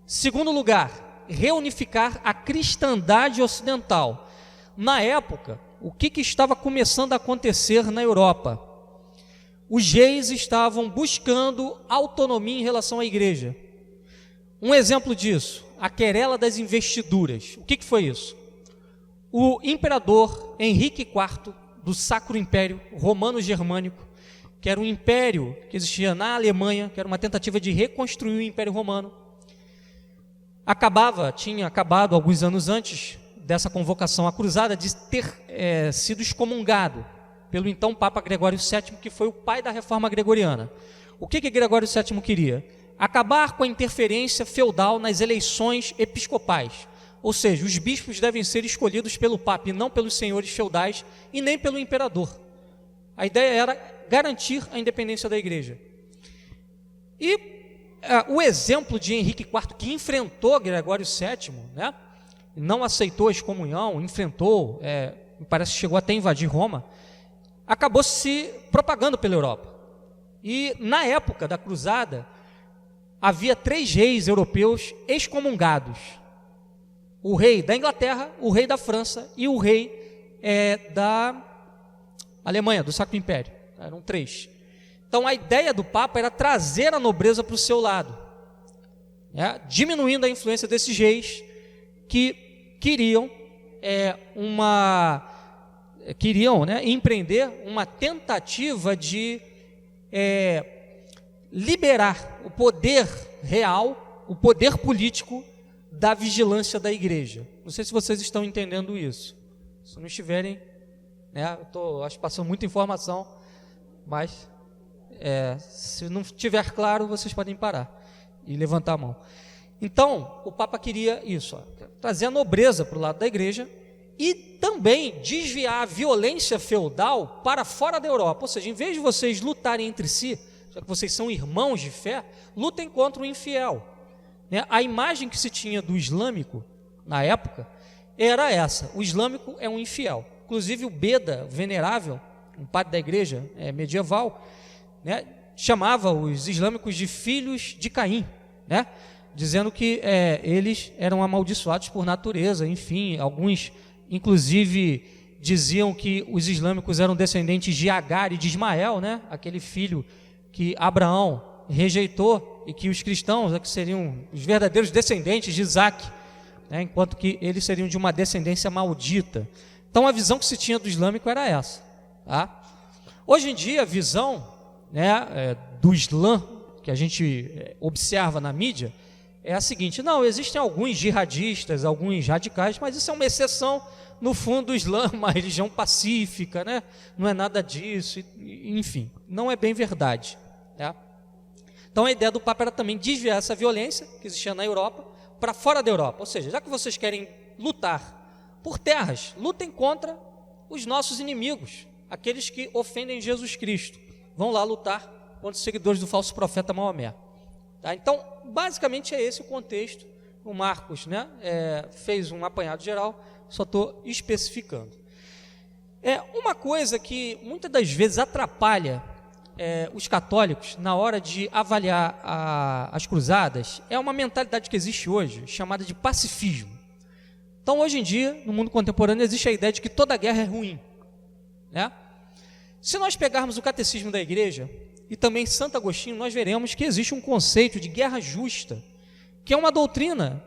Segundo lugar, reunificar a cristandade ocidental. Na época, o que estava começando a acontecer na Europa? Os reis estavam buscando autonomia em relação à igreja. Um exemplo disso, a querela das investiduras. O que foi isso? O imperador Henrique IV, do Sacro Império Romano-Germânico, que era um império que existia na Alemanha, que era uma tentativa de reconstruir o Império Romano, tinha acabado alguns anos antes dessa convocação à cruzada de ter sido excomungado pelo então Papa Gregório VII, que foi o pai da reforma gregoriana. O que Gregório VII queria? Acabar com a interferência feudal nas eleições episcopais, ou seja, os bispos devem ser escolhidos pelo Papa e não pelos senhores feudais e nem pelo imperador. A ideia era garantir a independência da igreja. E o exemplo de Henrique IV, que enfrentou Gregório VII, né, não aceitou a excomunhão, enfrentou, me parece que chegou até a invadir Roma, acabou se propagando pela Europa. E na época da cruzada, havia 3 reis europeus excomungados: o rei da Inglaterra, o rei da França e o rei da Alemanha, do Sacro Império. Eram 3. Então a ideia do Papa era trazer a nobreza para o seu lado, diminuindo a influência desses reis que queriam empreender uma tentativa de liberar o poder real o poder político da vigilância da igreja. Não sei se vocês estão entendendo isso. Se não estiverem, né, eu estou, acho, passando muita informação, mas se não estiver claro, vocês podem parar e levantar a mão. Então, o Papa queria isso, trazer a nobreza para o lado da igreja e também desviar a violência feudal para fora da Europa. Ou seja, em vez de vocês lutarem entre si, já que vocês são irmãos de fé, lutem contra o infiel. Né? A imagem que se tinha do islâmico na época era essa: o islâmico é um infiel. Inclusive o Beda, venerável, um padre da igreja medieval, né, chamava os islâmicos de filhos de Caim, né, dizendo que eles eram amaldiçoados por natureza. Enfim, alguns inclusive diziam que os islâmicos eram descendentes de Agar e de Ismael, né, aquele filho que Abraão rejeitou, e que os cristãos que seriam os verdadeiros descendentes de Isaac, né, enquanto que eles seriam de uma descendência maldita. Então a visão que se tinha do islâmico era essa, tá? Hoje em dia a visão, né, do Islã que a gente observa na mídia é a seguinte: não, existem alguns jihadistas, alguns radicais, mas isso é uma exceção. No fundo, o Islã é uma religião pacífica, né? Não é nada disso, enfim, não é bem verdade, né? Então a ideia do Papa era também desviar essa violência que existia na Europa para fora da Europa. Ou seja, já que vocês querem lutar por terras, lutem contra os nossos inimigos, aqueles que ofendem Jesus Cristo. Vão lá lutar contra os seguidores do falso profeta Maomé. Tá? Então, basicamente é esse o contexto. O Marcos, né, fez um apanhado geral, só estou especificando. Uma coisa que muitas das vezes atrapalha os católicos na hora de avaliar as cruzadas é uma mentalidade que existe hoje, chamada de pacifismo. Então, hoje em dia, no mundo contemporâneo, existe a ideia de que toda guerra é ruim, né? Se nós pegarmos o catecismo da igreja e também Santo Agostinho, nós veremos que existe um conceito de guerra justa, que é uma doutrina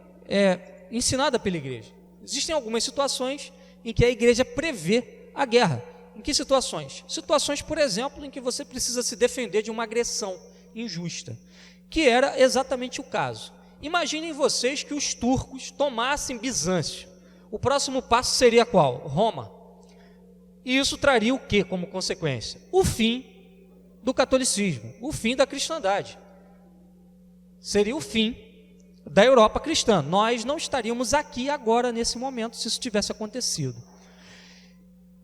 ensinada pela igreja. Existem algumas situações em que a igreja prevê a guerra. Em que situações? Situações, por exemplo, em que você precisa se defender de uma agressão injusta, que era exatamente o caso. Imaginem vocês que os turcos tomassem Bizâncio. O próximo passo seria qual? Roma. E isso traria o que como consequência? O fim do catolicismo, o fim da cristandade. Seria o fim da Europa cristã. Nós não estaríamos aqui agora, nesse momento, se isso tivesse acontecido.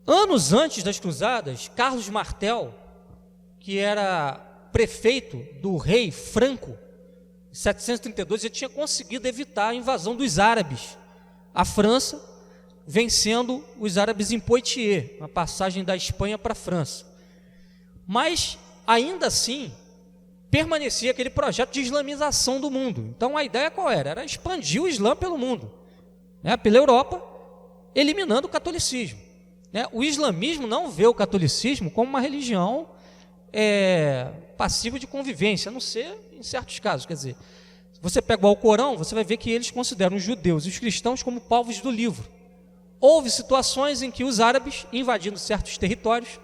Anos antes das cruzadas, Carlos Martel, que era prefeito do rei Franco, em 732, ele tinha conseguido evitar a invasão dos árabes à França, vencendo os árabes em Poitiers, na passagem da Espanha para a França. Mas, ainda assim, permanecia aquele projeto de islamização do mundo. Então a ideia qual era? Era expandir o Islã pelo mundo, né, pela Europa, eliminando o catolicismo. Né? O islamismo não vê o catolicismo como uma religião passiva de convivência, a não ser em certos casos. Quer dizer, se você pega o Alcorão, você vai ver que eles consideram os judeus e os cristãos como povos do livro. Houve situações em que os árabes, invadindo certos territórios,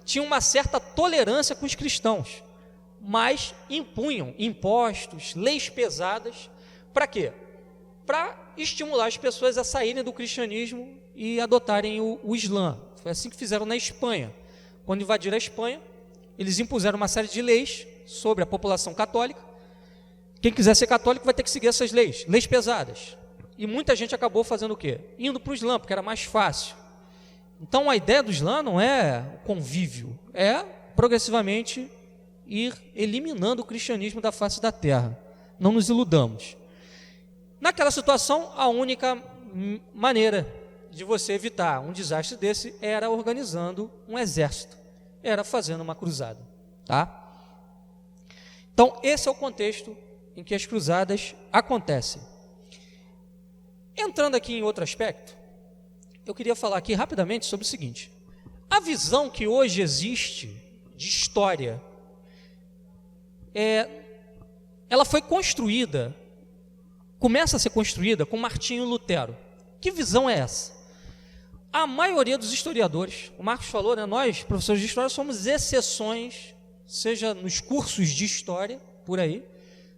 tinham uma certa tolerância com os cristãos, mas impunham impostos, leis pesadas. Para quê? Para estimular as pessoas a saírem do cristianismo e adotarem o Islã. Foi assim que fizeram na Espanha. Quando invadiram a Espanha, eles impuseram uma série de leis sobre a população católica. Quem quiser ser católico vai ter que seguir essas leis, leis pesadas. E muita gente acabou fazendo o quê? Indo para o Islã, porque era mais fácil. Então a ideia do Islã não é o convívio, é progressivamente ir eliminando o cristianismo da face da terra. Não nos iludamos. Naquela situação, a única maneira de você evitar um desastre desse era organizando um exército, era fazendo uma cruzada, tá? Então, esse é o contexto em que as cruzadas acontecem. Entrando aqui em outro aspecto, eu queria falar aqui rapidamente sobre o seguinte: a visão que hoje existe de história, ela foi construída, começa a ser construída com Martinho Lutero. Que visão é essa? A maioria dos historiadores, o Marcos falou, né, nós, professores de história, somos exceções, seja nos cursos de história, por aí,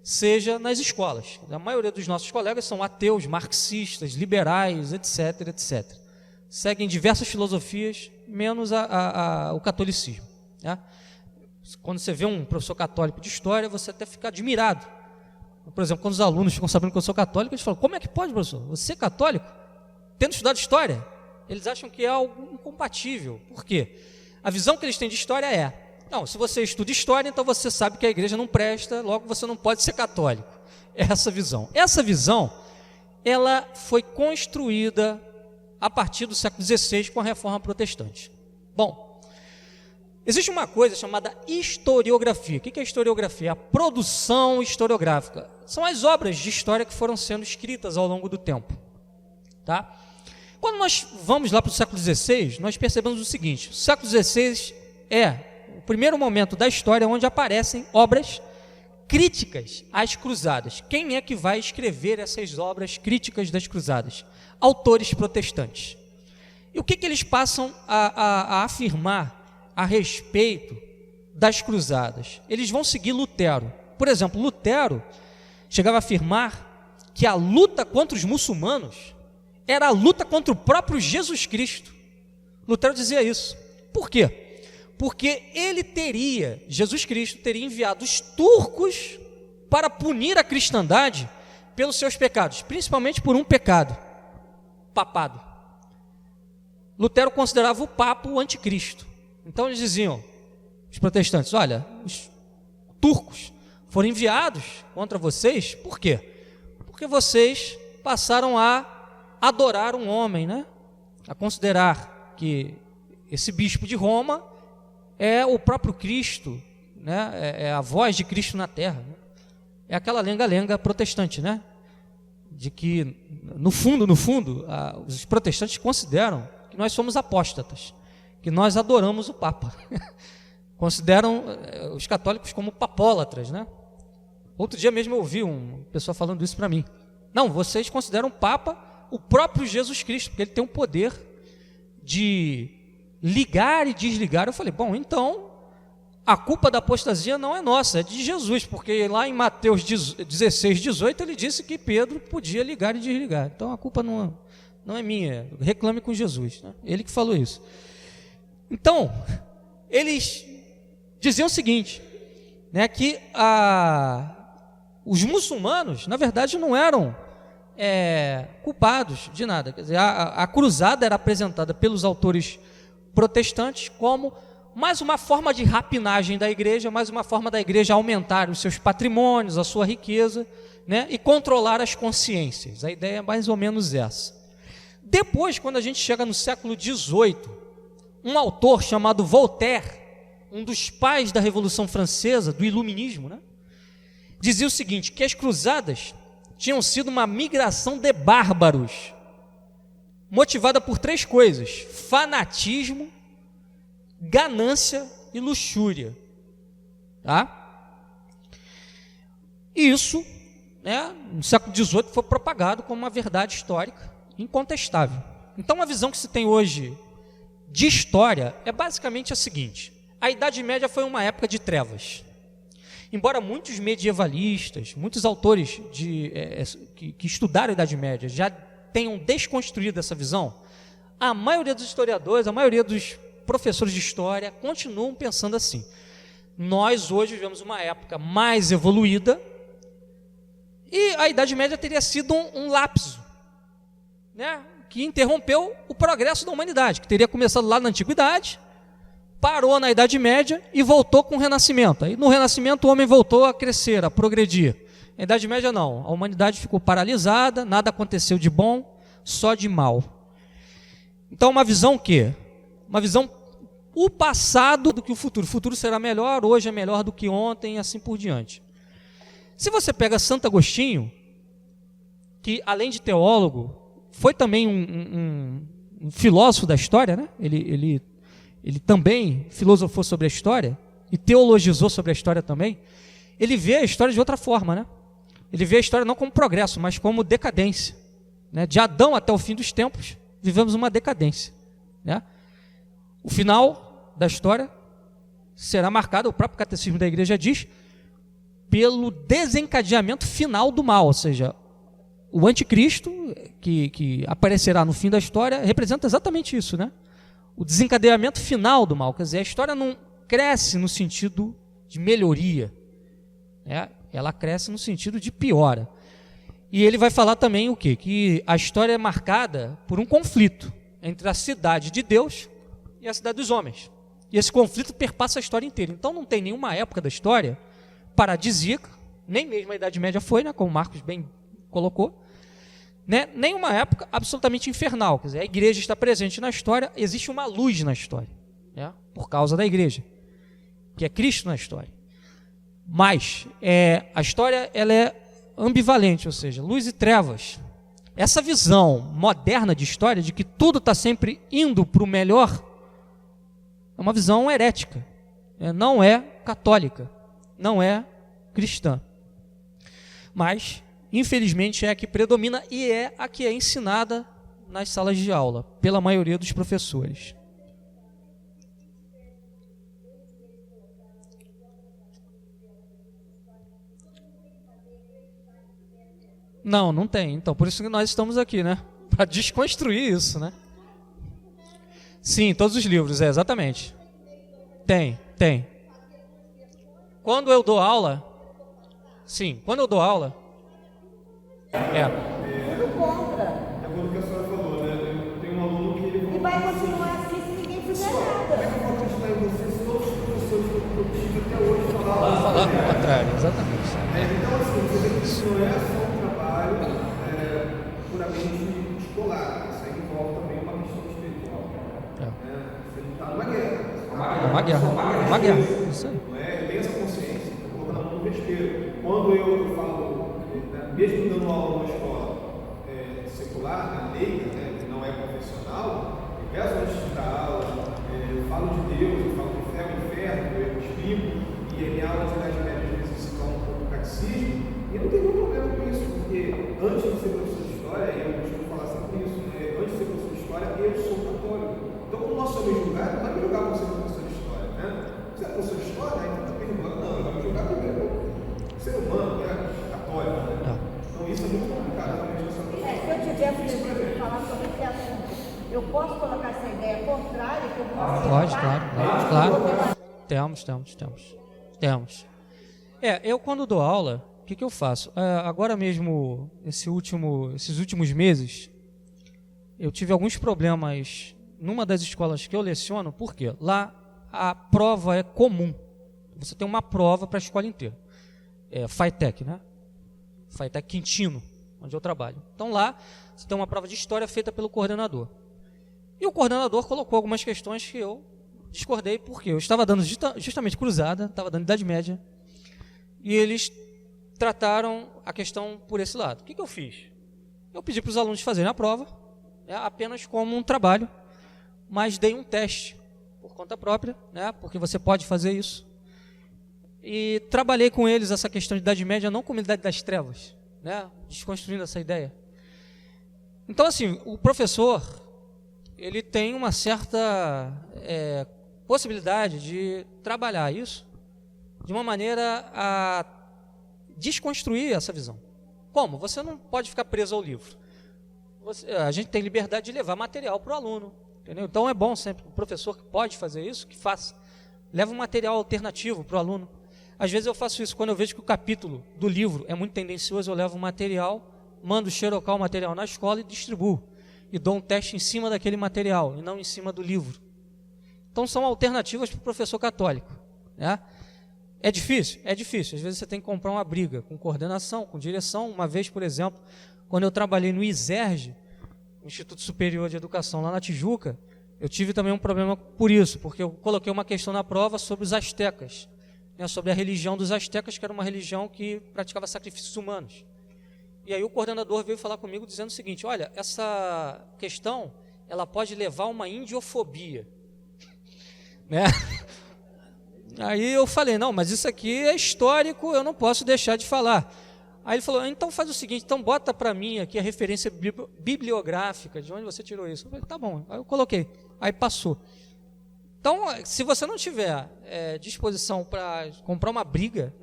seja nas escolas. A maioria dos nossos colegas são ateus, marxistas, liberais, etc, etc. Seguem diversas filosofias, menos o catolicismo, né? Quando você vê um professor católico de história, você até fica admirado. Por exemplo, quando os alunos ficam sabendo que eu sou católico, eles falam: como é que pode, professor? Você é católico? Tendo estudado história? Eles acham que é algo incompatível. Por quê? A visão que eles têm de história é: não, se você estuda história, então você sabe que a igreja não presta, logo você não pode ser católico. É essa visão. Essa visão, ela foi construída a partir do século XVI com a Reforma Protestante. Bom, existe uma coisa chamada historiografia. O que é historiografia? A produção historiográfica. São as obras de história que foram sendo escritas ao longo do tempo, tá? Quando nós vamos lá para o século XVI, nós percebemos o seguinte: o século XVI é o primeiro momento da história onde aparecem obras críticas às cruzadas. Quem é que vai escrever essas obras críticas das cruzadas? Autores protestantes. E o que eles passam a afirmar a respeito das cruzadas? Eles vão seguir Lutero. Por exemplo, Lutero chegava a afirmar que a luta contra os muçulmanos era a luta contra o próprio Jesus Cristo. Lutero dizia isso. Por quê? Porque Jesus Cristo teria enviado os turcos para punir a cristandade pelos seus pecados, principalmente por um pecado: papado. Lutero considerava o Papa o anticristo. Então eles diziam, os protestantes: olha, os turcos foram enviados contra vocês, por quê? Porque vocês passaram a adorar um homem, né? A considerar que esse bispo de Roma é o próprio Cristo, né? É a voz de Cristo na terra, né? É aquela lenga-lenga protestante, né? De que, no fundo, os protestantes consideram que nós somos apóstatas, que nós adoramos o Papa. Consideram os católicos como papólatras, né? Outro dia mesmo eu ouvi uma pessoa falando isso para mim. Não, vocês consideram o Papa o próprio Jesus Cristo, porque ele tem o poder de ligar e desligar. Eu falei: bom, então a culpa da apostasia não é nossa, é de Jesus, porque lá em Mateus 16, 18 ele disse que Pedro podia ligar e desligar. Então a culpa não é minha, reclame com Jesus, né? Ele que falou isso. Então eles diziam o seguinte, né, que os muçulmanos na verdade não eram culpados de nada. Quer dizer, a cruzada era apresentada pelos autores protestantes como mais uma forma de rapinagem da igreja, mais uma forma da igreja aumentar os seus patrimônios, a sua riqueza, né, e controlar as consciências. A ideia é mais ou menos essa. Depois, quando a gente chega no século XVIII, um autor chamado Voltaire, um dos pais da Revolução Francesa, do Iluminismo, né, dizia o seguinte, que as cruzadas tinham sido uma migração de bárbaros, motivada por três coisas: fanatismo, ganância e luxúria, tá? E isso, né, no século XVIII foi propagado como uma verdade histórica incontestável. Então a visão que se tem hoje de história é basicamente a seguinte: a Idade Média foi uma época de trevas. Embora muitos medievalistas, muitos autores que estudaram a Idade Média já tenham desconstruído essa visão, a maioria dos historiadores, a maioria dos professores de história continuam pensando assim: nós hoje vivemos uma época mais evoluída e a Idade Média teria sido um lapso, né, que interrompeu o progresso da humanidade, que teria começado lá na Antiguidade, parou na Idade Média e voltou com o Renascimento. Aí no Renascimento o homem voltou a crescer, a progredir. Na Idade Média não, a humanidade ficou paralisada, nada aconteceu de bom, só de mal. Então uma visão o quê? Uma visão o passado do que o futuro. O futuro será melhor, hoje é melhor do que ontem e assim por diante. Se você pega Santo Agostinho, que além de teólogo, foi também um filósofo da história, né? Ele também filosofou sobre a história e teologizou sobre a história também. Ele vê a história de outra forma, né? Ele vê a história não como progresso, mas como decadência, né? De Adão até o fim dos tempos, vivemos uma decadência, né? O final da história será marcado, o próprio catecismo da igreja diz, pelo desencadeamento final do mal, ou seja, o anticristo, que aparecerá no fim da história, representa exatamente isso, né? O desencadeamento final do mal. Quer dizer, a história não cresce no sentido de melhoria, né? Ela cresce no sentido de piora. E ele vai falar também o quê? Que a história é marcada por um conflito entre a cidade de Deus e a cidade dos homens. E esse conflito perpassa a história inteira. Então não tem nenhuma época da história paradisíaca, nem mesmo a Idade Média foi, né, como o Marcos bem colocou, né, nenhuma época absolutamente infernal. Quer dizer, a igreja está presente na história, existe uma luz na história, né, por causa da igreja, que é Cristo na história. Mas a história ela é ambivalente, ou seja, luz e trevas. Essa visão moderna de história, de que tudo está sempre indo para o melhor, é uma visão herética, não é católica, não é cristã. Mas, infelizmente, é a que predomina e é a que é ensinada nas salas de aula, pela maioria dos professores. Não, não tem. Então, por isso que nós estamos aqui, né? Para desconstruir isso, né? Sim, todos os livros, exatamente. Tem. Quando eu dou aula, sim, quando eu dou aula, Tudo contra. É aquilo que a senhora falou, né? Eu tenho um aluno que ele E vai continuar assim se ninguém fizer nada. eu vou acreditar em você se todos os professores que eu tive até hoje falaram. falar o contrário, exatamente. Então, assim, você vê que isso não é só um trabalho puramente escolar. Isso aí envolve também uma questão espiritual. Você está numa guerra. Uma guerra. Isso aí. Não é? Eu tenho essa consciência. Estou colocando a mão no vespeiro. Quando eu falo, mesmo dando aula numa escola secular, leiga, que não é profissional, eu peço antes de dar aula, eu falo de Deus, eu falo de fé no inferno, eu explico, e a minha aula de Idade Média às vezes se torna um pouco catecismo, e eu não tenho nenhum problema com isso, porque antes de ser professor de história, e eu costumo falar sempre isso, antes de ser professor de história, eu sou católico. Então, quando nós somos julgados, não vai me julgar por ser professor de história, né? Você é professor de história, aí está perguntando, não, ele vai me julgar primeiro ser humano, católico, né? Então, isso é muito complicado, realmente, essa Se eu tiver que falar sobre esse assunto, eu posso colocar essa ideia contrária que eu posso Pode, claro. Temos. Eu quando dou aula, o que eu faço? Agora mesmo, esses últimos meses, eu tive alguns problemas numa das escolas que eu leciono, porque lá a prova é comum. Você tem uma prova para a escola inteira. FATEC, né? FATEC Quintino, onde eu trabalho. Então lá, você tem uma prova de história feita pelo coordenador. E o coordenador colocou algumas questões que eu discordei, porque eu estava dando justamente cruzada, estava dando Idade Média, e eles trataram a questão por esse lado. O que eu fiz? Eu pedi para os alunos fazerem a prova, apenas como um trabalho, mas dei um teste por conta própria, porque você pode fazer isso. E trabalhei com eles essa questão de Idade Média, não como Idade das Trevas, desconstruindo essa ideia. Então, assim, o professor, ele tem uma certa possibilidade de trabalhar isso de uma maneira a desconstruir essa visão. Como? Você não pode ficar preso ao livro. A gente tem liberdade de levar material para o aluno, entendeu? Então é bom sempre, o professor que pode fazer isso, que faça. Leva um material alternativo para o aluno. Às vezes eu faço isso, quando eu vejo que o capítulo do livro é muito tendencioso, eu levo um material, mando xerocar o material na escola e distribuo. E dou um teste em cima daquele material, e não em cima do livro. Então são alternativas para o professor católico. É difícil? É difícil. Às vezes você tem que comprar uma briga com coordenação, com direção. Uma vez, por exemplo, quando eu trabalhei no ISERJ, Instituto Superior de Educação, lá na Tijuca, eu tive também um problema por isso, porque eu coloquei uma questão na prova sobre os astecas, sobre a religião dos astecas, que era uma religião que praticava sacrifícios humanos. E aí o coordenador veio falar comigo dizendo o seguinte: olha, essa questão, ela pode levar a uma indiofobia. Aí eu falei, não, mas isso aqui é histórico, eu não posso deixar de falar. Aí ele falou, então faz o seguinte, então bota para mim aqui a referência bibliográfica, de onde você tirou isso. Eu falei, tá bom, aí eu coloquei, aí passou. Então, se você não tiver disposição para comprar uma briga,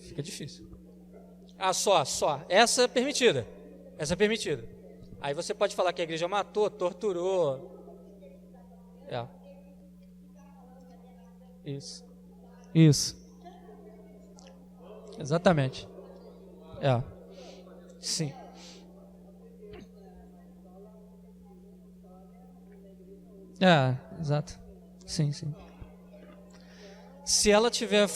Fica difícil. Só. Essa é permitida. Aí você pode falar que a igreja matou, torturou. Isso. Exatamente. Sim. Exato. Sim. Se ela tiver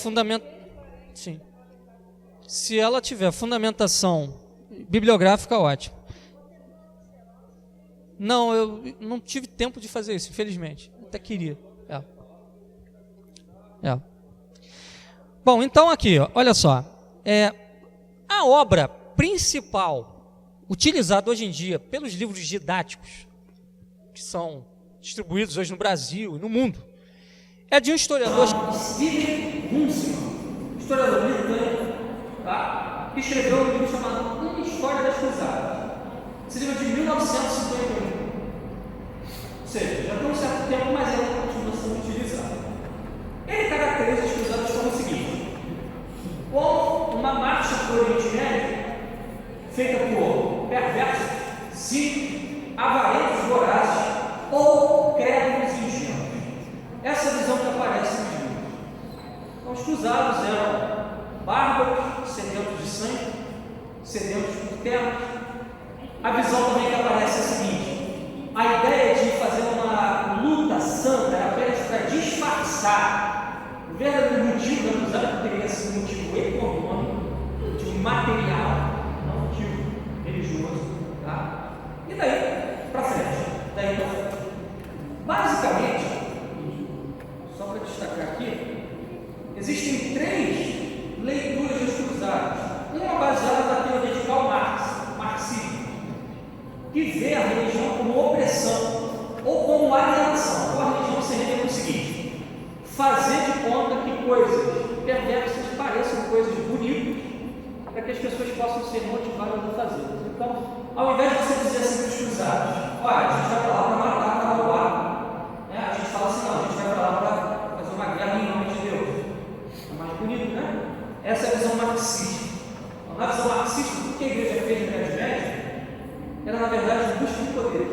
fundamentação bibliográfica, ótimo. Não, eu não tive tempo de fazer isso, infelizmente. Até queria. Bom, então aqui, olha só. A obra principal utilizada hoje em dia pelos livros didáticos, que são distribuídos hoje no Brasil e no mundo, é de um historiador, Stephen Huntsman, historiador britânico, tá? Que escreveu um livro chamado Uma História das Cruzadas. Esse livro é de 1951. Ou seja, já tem um certo tempo, mas ela continua sendo utilizada. Ele caracteriza as cruzadas como o seguinte: como uma marcha para o Oriente Médio feita por perversos, cínicos, avarentos, vorazes ou crédulos e ingênuos. Essa é a visão que aparece no livro. Então, os cruzados eram bárbaros, sedentos de sangue, sedentos por terra. A visão também que aparece é a seguinte: a ideia de fazer uma luta santa era apenas para disfarçar o verdadeiro motivo da cruzada, que teria sido um motivo econômico, um motivo material, não um motivo religioso. Tá? E daí para frente. Basicamente, só para destacar aqui, existem 3 leituras das cruzadas. Uma baseada na teoria de Karl Marx, marxismo, que vê a religião como opressão ou como alienação. Então, a religião se rende no seguinte: fazer de conta que coisas perversas pareçam coisas bonitas, para que as pessoas possam ser motivadas a fazê-las. Então, ao invés de você dizer assim para os cruzados: olha, a gente vai para lá para matar, para roubar, a gente fala assim: não, a gente vai para lá para fazer uma guerra em nome de Deus. É mais bonito, né? Essa é a visão marxista. Na visão marxista, tudo que a igreja fez na Idade Média era, na verdade, busca de poder.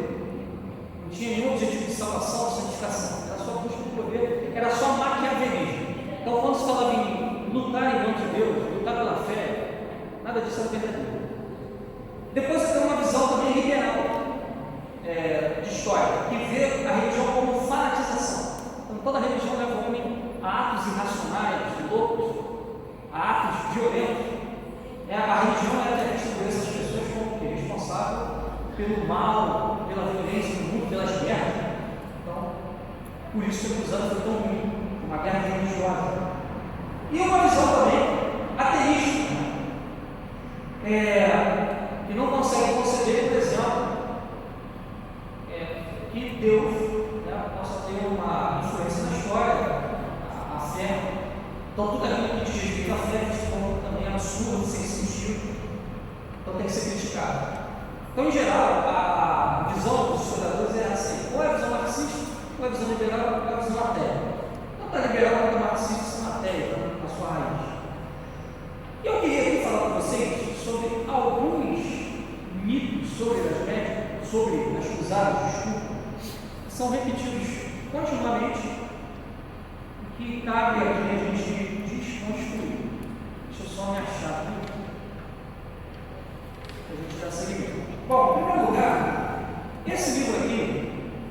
Não tinha nenhum objetivo de salvação ou santificação. Era só busca de poder, era só maquiavelismo. Então, quando se falava em lutar em nome de Deus, lutar pela fé, nada disso era verdadeiro. Depois você tem uma visão também liberal de história, que vê a religião como fanatização. Então, toda religião leva o homem a atos irracionais, loucos, a atos violentos. A religião deve distribuir essas pessoas como responsável pelo mal, pela violência no mundo, pelas guerras. Então, por isso que a cruzada foi tão ruim, uma guerra religiosa. E uma visão também ateísta, que não consegue conceber, por exemplo, que Deus possa ter uma influência na história, a fé. Então, tudo aquilo que diz respeito à fé é também absurdo, sem sentido, então tem que ser criticado. Então, em geral, a visão dos historiadores é assim: ou é a visão marxista, ou é a visão liberal, ou é a visão ateia. Tanto a liberal quanto a marxista são ateias, na sua raiz. E eu queria aqui falar com vocês sobre alguns mitos sobre as cruzadas, que são repetidos continuamente, que cabe aqui a gente desconstruir. Deixa eu só me achar aqui, para a gente dar seguimento. Bom, em primeiro lugar, esse livro aqui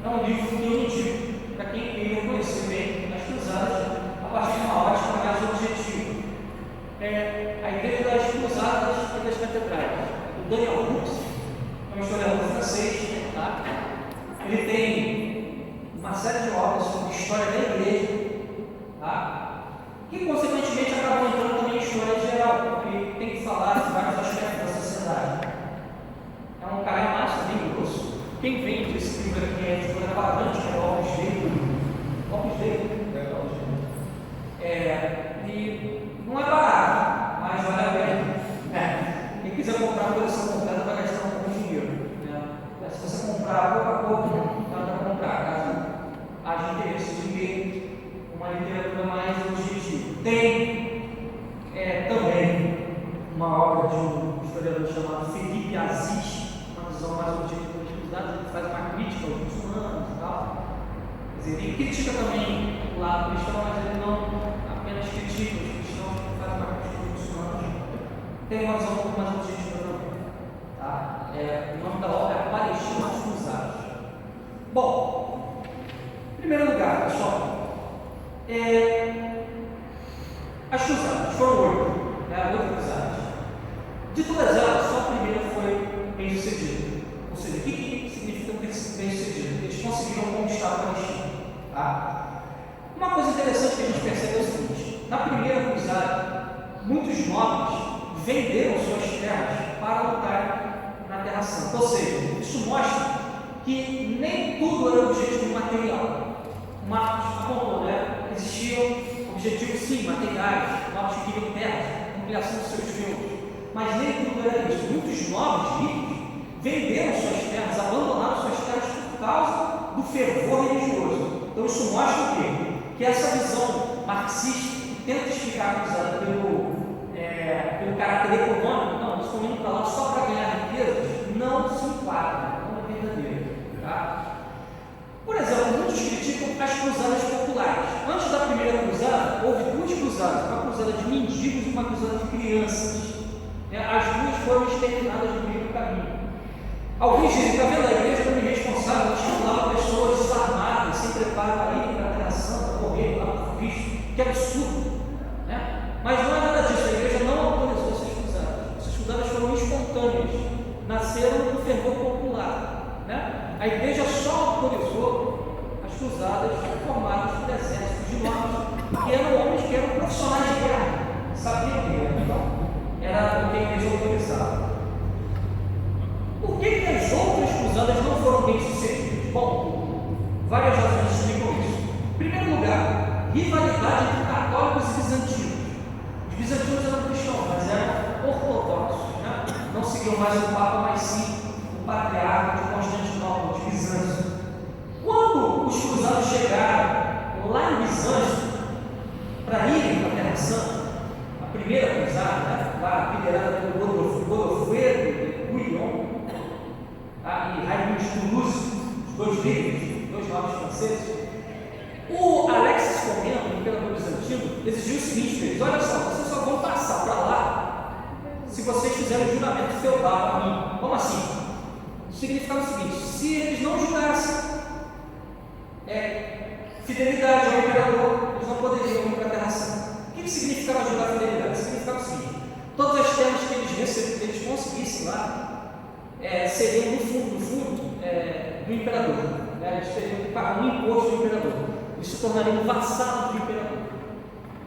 é um livro que eu indico para quem queira conhecer bem as cruzadas a partir de uma ótica mais objetiva. É a Igreja das Cruzadas e das Catedrais, do Daniel Hux, é um historiador francês. Tá? Ele tem uma série de obras sobre história da Igreja, tá? Que consequentemente acabam entrando também em história geral, porque tem que falar de vários aspectos da sociedade. É um cara massa, bem grosso. Quem vende esse livro aqui é a editora Quadrante, que é o Opus Dei. E não é barato, mas vale a pena. Quem quiser comprar a coleção completa vai gastar um pouco de dinheiro. Se você comprar pouco a pouco, não dá para comprar, caso haja interesse de ver uma obra de um historiador chamado Felipe Aziz, uma visão mais objetiva dos cruzados. Ele faz uma crítica aos muçulmanos e tal. Quer dizer, ele critica também o lado cristão, mas ele não apenas critica os cristãos, ele faz uma crítica aos muçulmanos. Tem uma visão um pouco mais objetiva também. Tá? O nome da obra é Palestina aos Cruzados. Bom, em primeiro lugar, pessoal, as cruzadas foram 8 cruzadas. De todas elas, só a primeira foi bem sucedida. Ou seja, o que significa bem sucedido? Eles conseguiram conquistar a Palestina. Tá? Uma coisa interessante que a gente percebe é o seguinte: na primeira cruzada, muitos nobres venderam suas terras para lutar na Terra Santa. Ou seja, isso mostra que nem tudo era objetivo material. Marcos apontou, né? Existiam objetivos, sim, materiais, nobres que queriam terras, ampliação dos seus feudos, mas nem tudo era isso. Muitos nobres ricos venderam suas terras, abandonaram suas terras por causa do fervor religioso. Então isso mostra o quê? Que essa visão marxista, que tenta explicar a cruzada pelo caráter econômico, não, eles estão indo para lá só para ganhar riquezas, não se enquadra, não é verdadeiro. Tá? Por exemplo, muitos criticam as cruzadas populares. Antes da primeira cruzada, houve 2 cruzadas, uma cruzada de mendigos e uma cruzada de crianças. As 2 foram exterminadas no meio do caminho. Alguns dizem que a igreja era irresponsável, estimulava pessoas desarmadas, sem preparo para ir para a Terra Santa, correr lá por Cristo. Que absurdo! Né? Mas não é nada disso, a igreja não autorizou essas cruzadas. Essas cruzadas foram espontâneas, nasceram do fervor popular. Né? A igreja só autorizou as cruzadas formadas por exércitos de nobres, que eram homens que eram profissionais de guerra, sabiam guerra, então era o que a igreja autorizava. Por que as outras cruzadas não foram bem sucedidas? Bom, várias razões explicam isso. Em primeiro lugar, rivalidade entre católicos e bizantinos. Os bizantinos eram cristãos, mas eram ortodoxos, né? Não seguiam mais o Papa, mas sim o patriarca de Constantinopla, de Bizâncio. Quando os cruzados chegaram lá em Bizâncio, para irem para a Terra Santa, a primeira cruzada, né, lá liderada pelo Godofredo de Bouillon e Raimundo de Toulouse, os 2 líderes, 2 nobres franceses, o Alexis Comneno, o imperador bizantino, exigiu o seguinte deles: olha só, vocês só vão passar para lá se vocês fizerem um juramento feudal para mim. Como assim? Significava o seguinte: se eles não jurassem fidelidade ao imperador, eles não poderiam ir para a Terra Santa. O que significava jurar fidelidade? Significava o seguinte: todas as terras que eles conseguissem lá seriam no fundo do imperador. Eles teriam que pagar um imposto do imperador. Isso se tornaria um vassalo do imperador.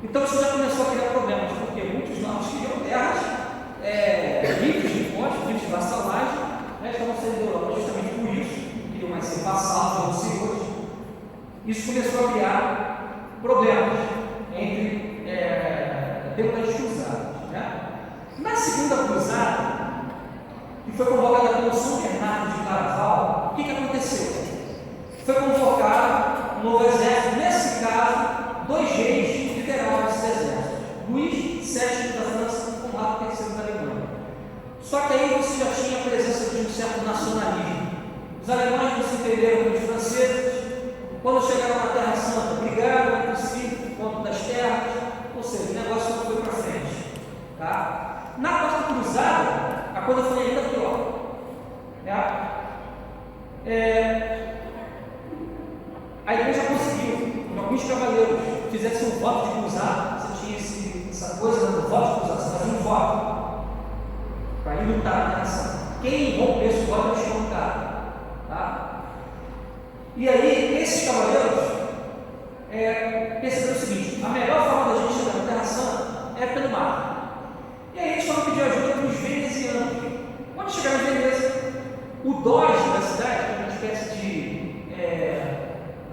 Então isso já começou a criar problemas, porque muitos nobres queriam terras livres de impostos, livres de vassalagem, estavam sendo da Europa justamente por isso, não queriam mais ser vassalos ou senhores. Isso começou a criar problemas dentro das cruzadas. Né? Na segunda cruzada, que foi convocada pelo São Bernardo de Claraval, o que aconteceu? Foi convocado um novo exército, nesse caso, 2 reis lideraram esse exército: Luís VII da França e Conrado III da Alemanha. Só que aí você já tinha a presença de um certo nacionalismo. Os alemães não se entenderam com os franceses. Quando chegaram na Terra Santa, brigaram entre si por conta das terras, ou seja, o negócio não foi para frente. Tá? Na quarta cruzada, a coisa foi ainda pior. A igreja conseguiu, alguns cavaleiros fizessem um voto de cruzada. Você tinha essa coisa do voto de cruzada, você fazia um voto para ir lutar na Terra Santa. Quem rompesse o voto era espancado. Tá? E aí, esses cavaleiros perceberam o seguinte: a melhor forma da gente chegar na Terra Santa é pelo mar. E aí eles foram pedir ajuda para os venezianos. Quando chegaram em Veneza, o doge da cidade, que era uma espécie de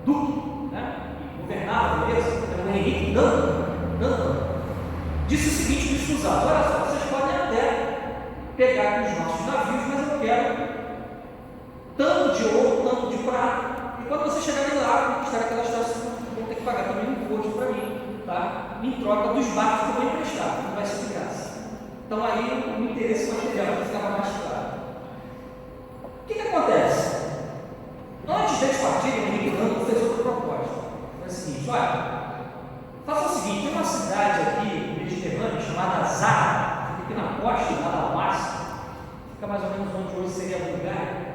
duque, né, que governava Veneza, era o Henrique Danton, disse o seguinte para os cruzados: olha só, vocês podem até pegar aqui os nossos navios, mas eu quero tanto de ouro, tanto de prata. E quando vocês chegarem lá, conquistar aquelas terras, vocês vão ter que pagar também um imposto para mim, tá? Em troca dos barcos que eu vou emprestar, não vai ser de graça. Então aí o interesse material ficava mais claro. O que acontece? Antes deles partirem, o Henrique Ramos fez outra proposta. Foi o seguinte: olha, faça o seguinte, tem uma cidade aqui no Mediterrâneo chamada Zara, fica aqui na costa da Dalmácia, fica mais ou menos onde hoje seria a Bulgária.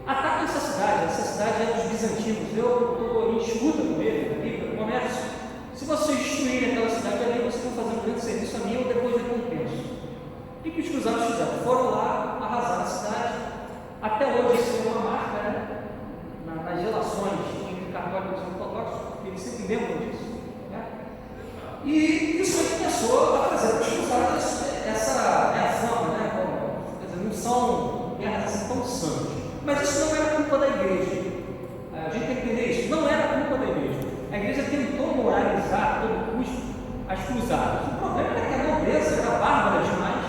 Ataca essa cidade é dos bizantinos. Eu estou em disputa com ele aqui pelo comércio. Se vocês destruírem aquela cidade ali, vocês vão fazer um grande serviço a mim ou depois eu compenso. O que os cruzados fizeram? Foram lá, arrasaram a cidade. Até hoje isso é uma marca, né? Nas relações entre católicos e ortodoxos, eles sempre lembram disso. Né? E isso aí começou a fazer para os cruzados essa fama, né? Quer dizer, não são guerras assim tão santas. Mas isso não era culpa da igreja. A gente tem que entender isso. Não era culpa da igreja. A igreja tentou moralizar a todo custo as cruzadas. O problema era que a nobreza era bárbara demais,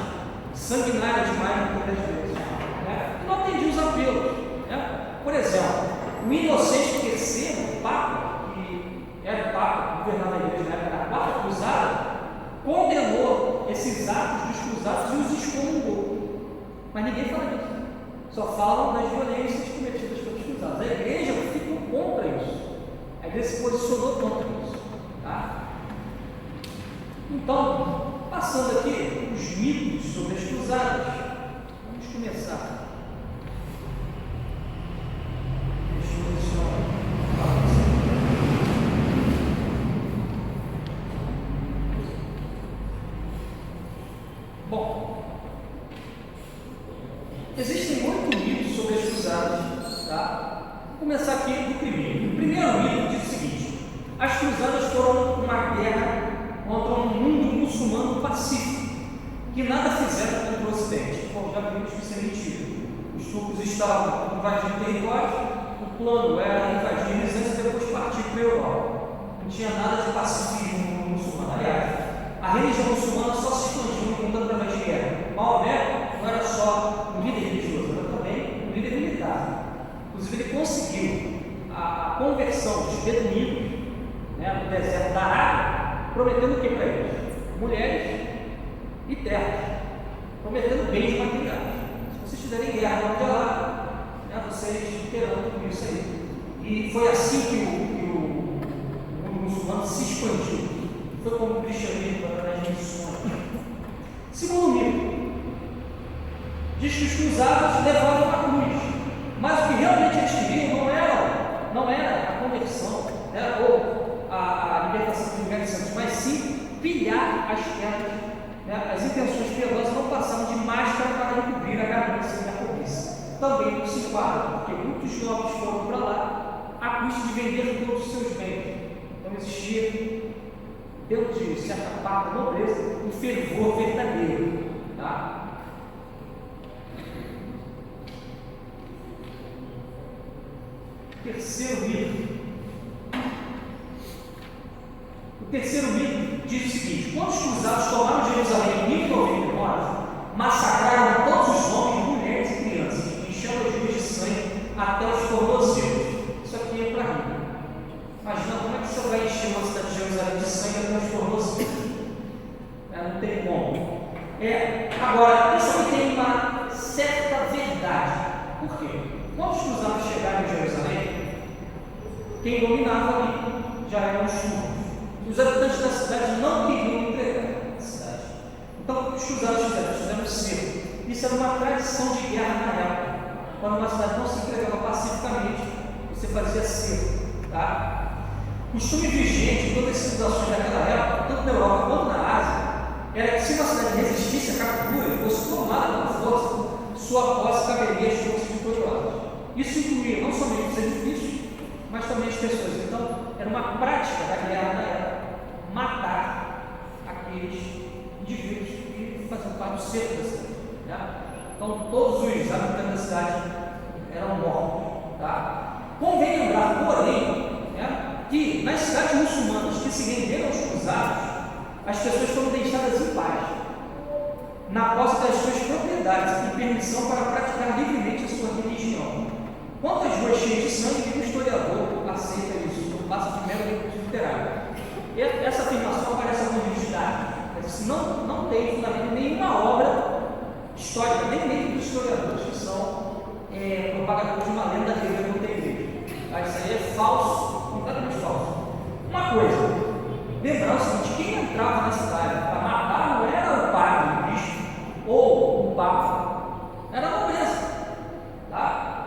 sanguinária demais muitas vezes. Né? E não atendia os apelos. Né? Por exemplo, o Inocente III, o Papa, que era o Papa que governava a igreja na época da Quarta Cruzada, condenou esses atos dos cruzados e os excomungou. Mas ninguém fala disso. Só falam das violências cometidas pelos cruzados. A igreja ficou contra isso. A igreja se posicionou contra isso. Tá? Então, passando aqui os mitos sobre as cruzadas, vamos começar. Deixa eu posicionar. Bom, existem 8 mitos sobre as cruzadas, tá? Vou começar aqui do primeiro. O primeiro mito diz o seguinte: as cruzadas foram uma guerra contra um mundo muçulmano pacífico, que nada fizeram contra o Ocidente. Bom, já vimos que isso é mentira. Os turcos estavam invadindo territórios, o plano era invadir Bizâncio e depois partir para a Europa. Não tinha nada de pacifismo no muçulmano. Aliás, a religião muçulmana só se expandiu no mundo através de guerra. Maomé não era só um líder religioso, era também um líder militar. Inclusive, ele conseguiu a conversão dos beduínos, né, no deserto da Arábia, prometendo o que para eles? Mulheres e terras, prometendo bens materiais. Se vocês fizerem guerra no lá, né, vocês terão tudo isso aí. E foi assim que o mundo muçulmano se expandiu. Foi como o cristianismo através de missões. Segundo mito, diz que os cruzados levaram a cruz, mas o que realmente eles queriam não era a conversão, né, ou a libertação de lugares santos, mas sim pilhar as terras. Né? As intenções piedosas não passavam de máscara para encobrir a ganância e a cobiça. Também não se enquadra, porque muitos nobres foram para lá a custo de vender todos os seus bens. Então existia, dentro de certa parte da nobreza, um fervor verdadeiro. Tá? Terceiro mito. O terceiro mito diz o seguinte: quando os cruzados tomaram Jerusalém em 1099, massacraram todos os homens, mulheres e crianças, enchendo as ruas de sangue até os tornozelos. Isso aqui é para rir. Imagina como é que você vai encher uma cidade de Jerusalém de sangue até os tornozelos. Não tem como. Agora, isso aqui tem uma certa verdade. Por quê? Quando os cruzados chegaram em Jerusalém, quem dominava ali já eram os turcos. Os habitantes da cidade não queriam entregar a cidade. Então, os cruzados fizeram cerco. Isso era uma tradição de guerra na época. Quando uma cidade não se entregava pacificamente, você fazia cerco. Tá? Costume vigente em todas as civilizações daquela época, tanto na Europa quanto na Ásia, era que se uma cidade resistisse à captura e fosse tomada pela força, sua posse caberia às forças vitoriosas. Isso incluía não somente os edifícios, mas também as pessoas. Então, era uma prática da guerra na época matar aqueles indivíduos que faziam parte do cerco da cidade. Né? Então, todos os habitantes da cidade eram mortos. Tá? Convém lembrar, porém, né, que nas cidades muçulmanas que se renderam aos cruzados, as pessoas foram deixadas em paz, na posse das suas propriedades e permissão para praticar livremente a sua religião. Quanto às ruas cheias de sangue, nenhum historiador aceita isso, não passa de mero recurso literário. Essa afirmação aparece em alguns dados, mas não tem fundamento em nenhuma uma lenda negra contra a igreja. Tá? Isso aí é falso, completamente falso. Uma coisa, lembrar o seguinte: quem entrava na cidade para matar não era o padre, o bispo ou o papa, era a nobreza. Tá?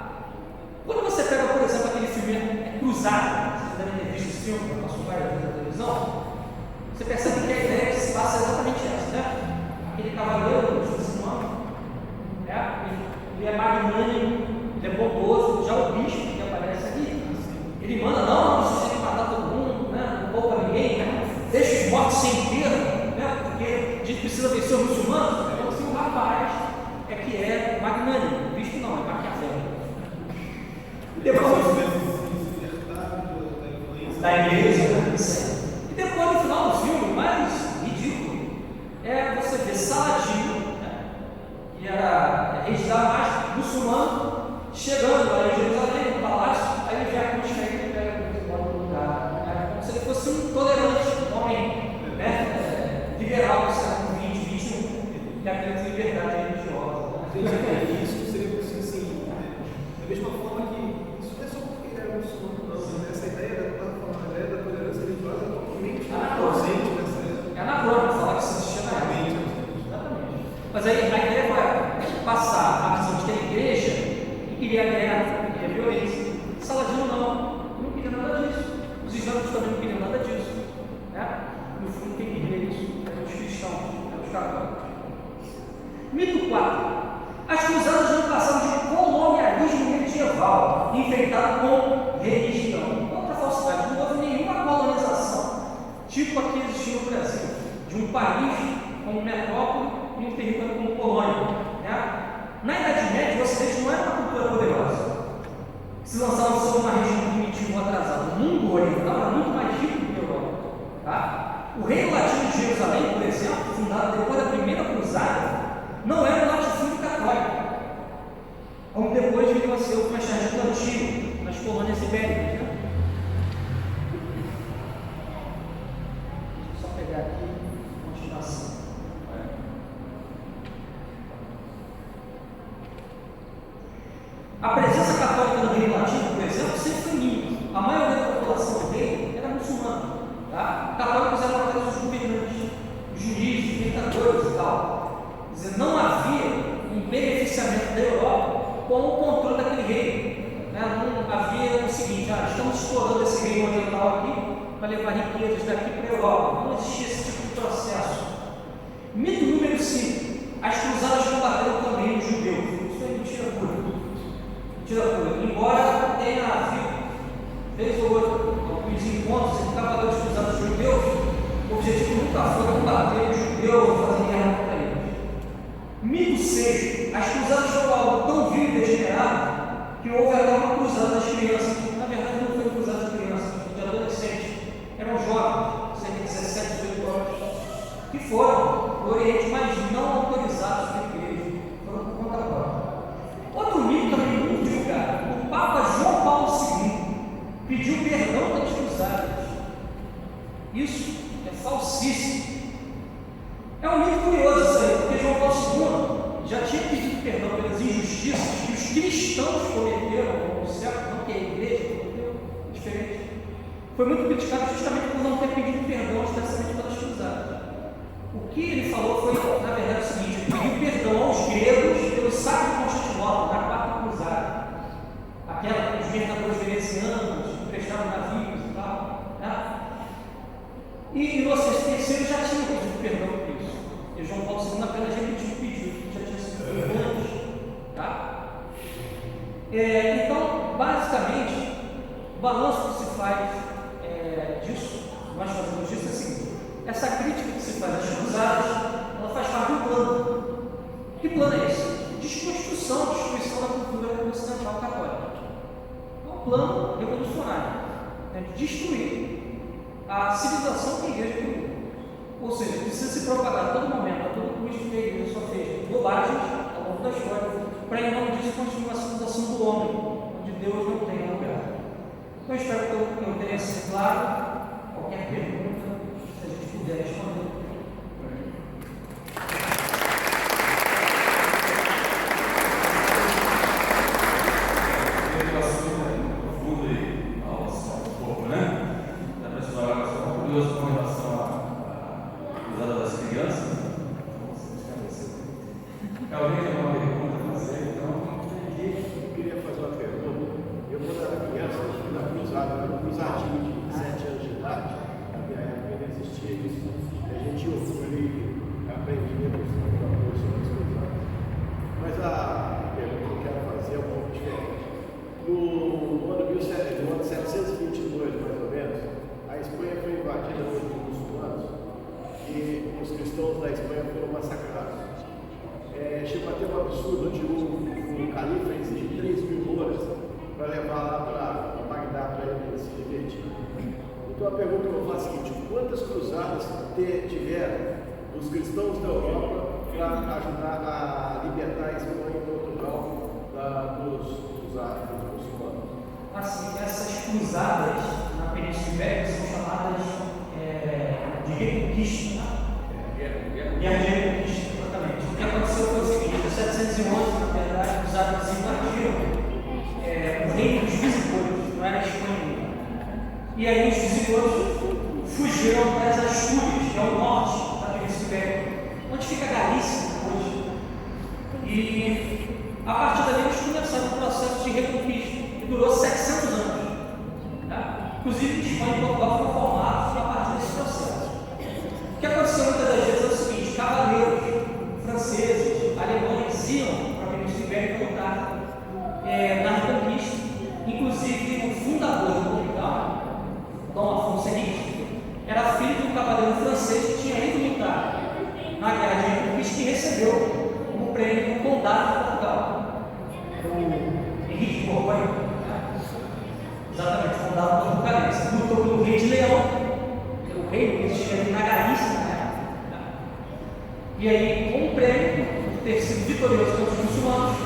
Quando você pega, por exemplo, aquele filme Cruzado, vocês devem ter visto esse filme, passou várias vezes na televisão, você percebe que a ideia que se passa é exatamente essa, né? Aquele cavaleiro muçulmano, né? Ele é magnânimo, ele é bondoso. Já o bispo que aparece ali, ele manda: não, você tem que matar todo mundo, né? Não poupa ninguém, né? Deixa os mortos sem enterro, né? Porque a gente precisa vencer os muçulmanos. Então, assim, o rapaz é que é magnânimo, o bispo não, é maquiavélico. Depois da igreja, e depois, no final do filme, o mais ridículo é você ver Saladino, né, que era rei de Damasco, muçulmano, chegando lá em Jerusalém, no palácio. Aí ele vê a cruz cair e pega a cruz e bota no lugar, né, como se ele fosse um tolerante, um homem, né, liberal do século XX, XXI, que acredita em liberdade religiosa. Isso seria possível, assim, da mesma forma que isso não é só porque ele era muçulmano, não. Essa ideia da tolerância religiosa é totalmente ausente nessa época. É anacrônico falar que isso existia na época. Exatamente. Mas aí a ideia foi passar a visão de que a igreja queria guerra, queria violência. Saladino não queria nada disso. Os islâmicos também não queriam nada disso. Né? No fundo, quem queria isso eram os cristãos, eram os católicos. Mito 4. As cruzadas não passaram de colonialismo medieval, enfeitado com religião. Outra falsidade: não houve nenhuma colonização, tipo a que existiu no Brasil, de um país como metrópole e um território como colônia. Né? Na Idade Média, o Ocidente não era uma cultura poderosa, se lançava sobre uma região primitiva ou atrasada. O mundo oriental era muito mais rico do que a Europa. Tá? O Reino Latino de Jerusalém, por exemplo, fundado depois da Primeira Cruzada, não era um latifúndio católico, como depois veio a ser o mexicano antigo, nas colônias ibéricas. Né? Deixa eu só pegar aqui a continuação. A presença católica no Reino Latino, por exemplo, sempre foi mínima. A maioria da população do reino era muçulmana. Tá? Católicos eram apenas os governantes, os juízes, os ditadores e tal. Quer dizer, não havia um beneficiamento da Europa com o controle daquele reino. Né? Não havia o seguinte: estamos explorando esse reino oriental aqui para levar riquezas daqui para a Europa. Não existia esse tipo de processo. Mito número 5. As cruzadas combateram também os judeus. Isso é mentira pura. Mentira pura. Embora tenha havido, vez ou outra, alguns encontros entre cavaleiros cruzados judeus, o objetivo nunca foi combater os judeus ou fazer guerra contra eles. Mito 6. As cruzadas foram algo tão vil e degenerado que houve até uma cruzada das crianças. Na verdade, não foi cruzada de crianças, foi de adolescentes. Eram jovens, cerca de 17, 18 anos, que foram do Oriente, mas não autorizados pela igreja. Foram por conta própria. Outro mito também muito divulgado: o Papa João Paulo II pediu perdão pelas cruzadas. Isso é falsíssimo. É um mito curioso isso aí, porque João Paulo II já tinha pedido perdão pelas injustiças que os cristãos cometeram ao longo do século, não que a igreja cometeu, é diferente. Foi muito criticado justamente por não ter pedido perdão expressamente pelas cruzadas. O que ele falou foi, na verdade, o seguinte: ele pediu perdão aos gregos pelo saque de Constantinopla, na quarta cruzada. Aquela que os mercadores venecianos emprestaram navios e tal. Né? E Inocêncio III já tinha pedido perdão por isso. E João Paulo II apenas repetiu o pedido, que já tinha sido feito antes. Tá? Então, basicamente, o balanço que se faz disso, nós fazemos isso, é o seguinte: essa crítica que se faz às cruzadas, ela faz parte de um plano. Que plano é esse? Desconstrução, destruição da cultura ocidental católica. É um plano revolucionário, né, de destruir a civilização que a igreja criou. Ou seja, precisa se propagar a todo momento, a todo custo, que a igreja só fez bobagens ao longo da história, para em nome disso continuar a civilização do homem, onde Deus não tem lugar. Então, eu espero que eu tenha sido claro. Qualquer pergunta, se a gente puder responder. Alguém tem uma pergunta a fazer? Então, Eu queria fazer uma pergunta. Eu, quando era criança, eu fui na cruzada, era um cruzadinho de 7 anos de idade. Na minha época não existia isso. A gente ouviu ali, aprendia sobre as cruzadas. Mas a pergunta que eu quero fazer é um pouco diferente. No ano 1722, mais ou menos, a Espanha foi invadida por muçulmanos e os cristãos da Espanha foram massacrados. Chegou a ter um absurdo de um califa exigir 3.000 moras para levar lá para Bagdá para ele se divertir. Então a pergunta que eu faço é a seguinte: quantas cruzadas tiveram os cristãos da Europa para ajudar a libertar a Espanha e Portugal dos árabes, dos muçulmanos? assim, essas cruzadas na Península Ibérica são chamadas de reconquista. Guerra de reconquista, exatamente. O que aconteceu foi o seguinte: em 711, na verdade, os árabes invadiram o reino dos visigodos, não era a Espanha. E aí os visigodos fugiram das Astúrias, que é o norte da Península Ibérica, onde fica a Galícia hoje. E a partir dali eles começaram um processo de reconquista, que durou 700 anos. Tá? Inclusive, Espanha e Portugal foram formados a partir desse processo. O que aconteceu muitas das vezes é o seguinte: cavaleiros franceses, alemães iam para a Península Ibérica lutar na reconquista. Inclusive, o fundador de Portugal, Dom Afonso Henriques, era filho de um cavaleiro francês que tinha ido lutar na Guerra de Reconquista e recebeu como prêmio o Condado de Portugal. O Henrique de Borgonha, exatamente, Condado português, lutou pelo Rei de Leão, o rei que existia ali na Galícia, né? E aí, com o prêmio por ter sido vitorioso contra os muçulmanos,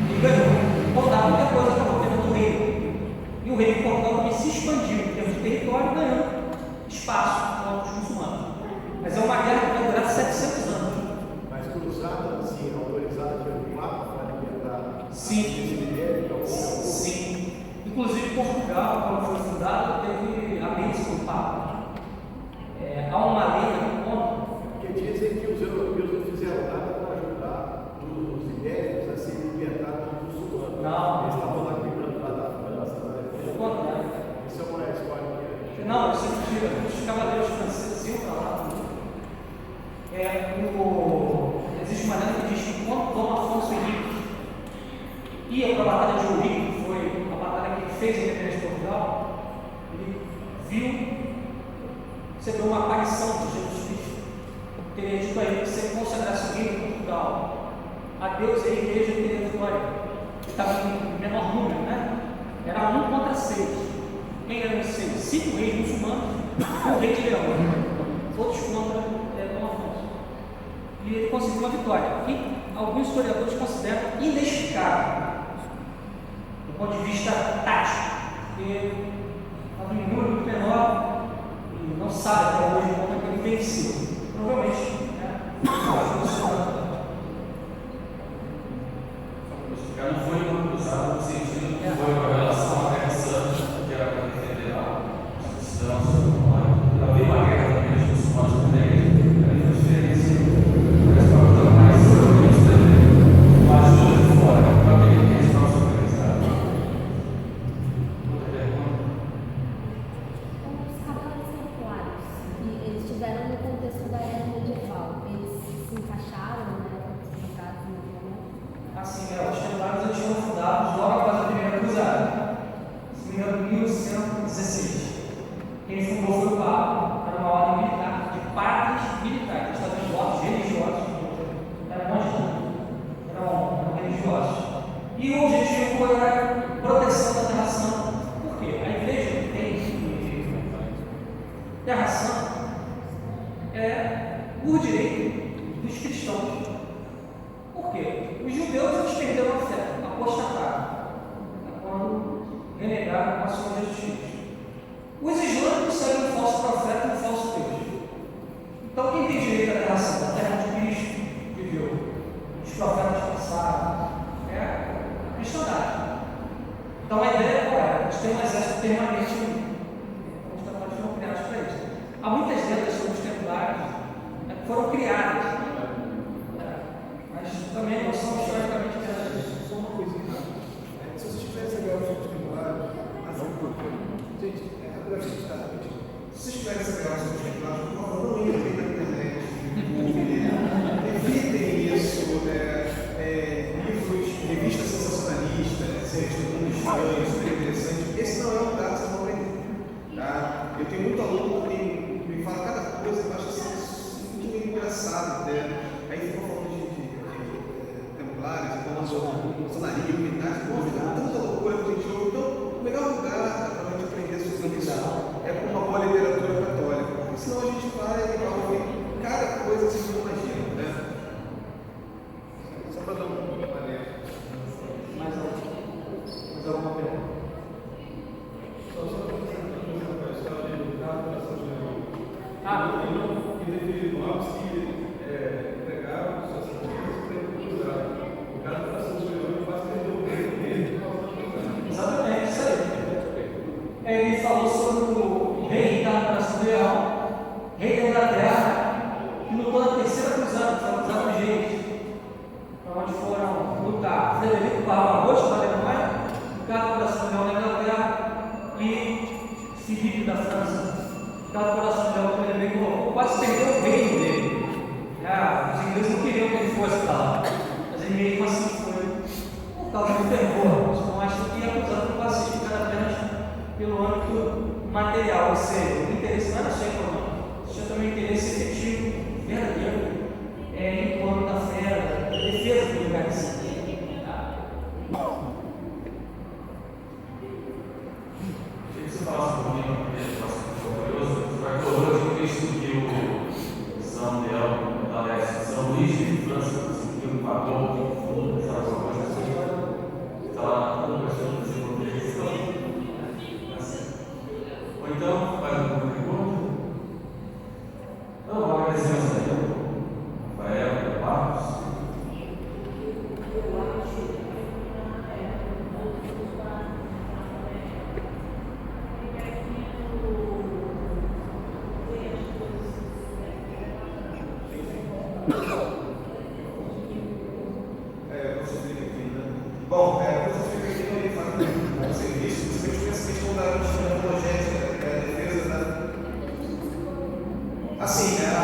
ele ganhou o Condado, muita coisa acabou tendo do rei. E o rei de Portugal também se expandiu em termos de território, ganhando espaço contra os muçulmanos. Mas é uma guerra que vai durar 700 anos. Mas cruzada, assim, autorizada pelo Papa para libertar Sim. esse libério? Sim. Inclusive Portugal, quando foi fundado, teve a bênção do Papa. Há uma lenda que conta. Porque dizem que os europeus não fizeram nada para ajudar os ibéricos a serem libertados dos muçulmanos. Não. Eles estavam lá cuidando lá da França, da Alemanha. Isso é uma história que Não, isso é mentira. Os cavaleiros franceses iam para lá. Existe uma lenda que diz que quando Dom Afonso Henriques ia para a Batalha de Ourique, que foi a batalha que ele fez a independência de Portugal, ele recebeu uma aparição de Jesus Cristo. Teria dito a ele que se ele consagrasse o reino de Portugal a Deus e a igreja, teria vitória. Ele estava em menor número, né? Era 1 contra 6. Quem eram os 6? 5 reis muçulmanos e o rei de Leão. Todos contra Dom Afonso. E ele conseguiu uma vitória, que alguns historiadores consideram inexplicável, do ponto de vista tático, porque estava em número muito menor e não sabe até hoje como é que ele venceu. Provavelmente, Já não foi uma cruzada no sentido que foi uma relação à Guerra Santa, que era para defender a cristãos, havia uma guerra também dos muçulmanos também, era uma diferença, mas para o mais uma ajuda de fora, para ver que eles estão se organizando. Outra pergunta? Os cavaleiros templários, que eles tiveram no contexto da era medieval, eles se encaixaram, né? Os assim, os templários tinham maçonaria, iluminati, tanta loucura que a gente ouve. Então, o melhor lugar para a gente aprender sobre isso é com uma boa literatura católica, porque senão a gente vai ouvir cada coisa que vocês não imaginam, né? Só para dar um pouco de maneira. Mais alguma pergunta? Só para dizer uma história de coração de leão. E devido aos que entregaram suas riquezas para ele cruzar. O cara do coração de leão quase perdeu o reino dele. Exatamente, isso aí. Ele falou sobre o rei da Nação Leão, rei da Inglaterra, que lutou na terceira cruzada, foi a cruzada dos reis, para onde foram lutar Frederico Barbarossa da Alemanha, Ricardo Coração Leão da Inglaterra e Filipe da França. Ricardo Coração Leão também colocou, quase perdeu o reino dele. Os ingleses não queriam que ele fosse para lá, mas ele mesmo assim foi, por causa do fervor. Então acho que a cruzada não vai ser ficada apenas pelo âmbito material, ou seja, o interesse não era só econômico, tinha também interesse efetivo, verdadeiro, em torno da fé, da defesa do lugar de si. Você falasse um pouquinho do nosso curioso, hoje eu estudei o São Leão da Leste, São Luís de França, que o Padrão de fundo, sabe alguma coisa assim? Está lá conversando com o ou então, mais alguma pergunta? Não, agradecemos a Rafael, Marcos. Bom, você fica aqui fazendo um serviço, você tem essa questão da apologética, defesa da. Assim, a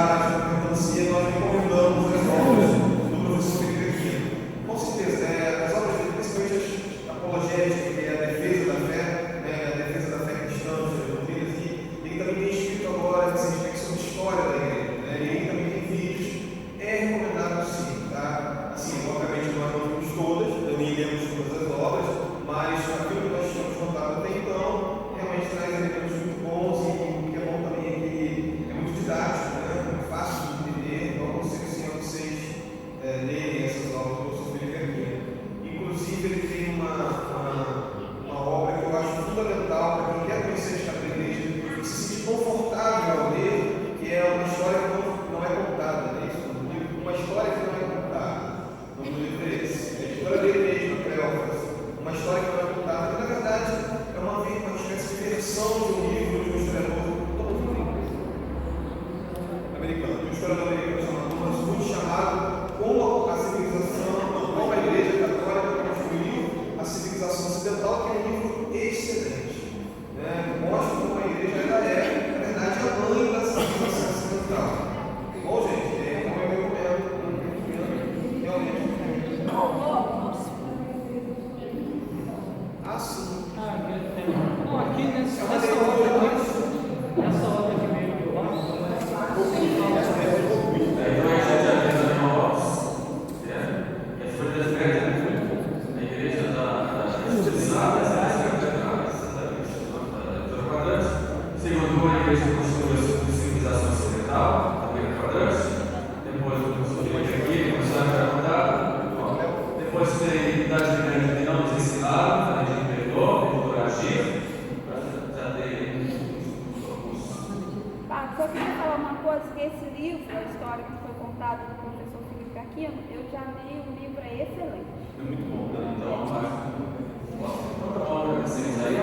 melancia nós recomendamos as obras do professor Felipe Aquino. Com certeza, as obras dele, principalmente a apologética, que é a defesa da fé, a defesa da fé cristã, das doutrinas, e ele também tem escrito agora recentemente sobre a história da igreja, e ele também tem vídeos. É recomendável sim, tá? Assim, obviamente nós não vimos todas, eu nem lemos todas as obras, mas aquilo que nós tínhamos contado até então realmente traz elementos muito bons e o que é bom também é que é muito didático, né? Muito fácil de entender, então eu aconselho sim a vocês lerem essas obras do professor Felipe Aquino. Inclusive ele tem uma obra que eu acho fundamental para quem quer conhecer a história da igreja e se sentir confortável ao ler, que é uma história que não é contada, né? Uma história que não é contada. No livro é esse. A história dele mesmo, Cleófas. Uma história que não é contada, que na verdade é uma espécie de versão de um livro de um historiador americano. Um historiador americano chamado Thomas Wood, chamado Como a Civilização, como a Igreja Católica construiu a civilização ocidental, que é um livro excelente. Mostra como a igreja ela é, na verdade, a mãe da civilização ocidental. Bom, gente, como eu recomendo, realmente. Sim. Não, aqui nessa obra que veio do lado, a igreja da segundo a igreja construiu a civilização ocidental, também quadrante. Depois o professor Felipe aqui começou a perguntar. Depois tem idade grande que não nos ensinaram, a gente perdoa, por agir. Já tem alguns. Só queria falar uma coisa, que esse livro, a história que foi contada do professor Felipe Aquino, eu já li, o livro é excelente. É muito bom, né? Então, tá bom, agradecemos aí.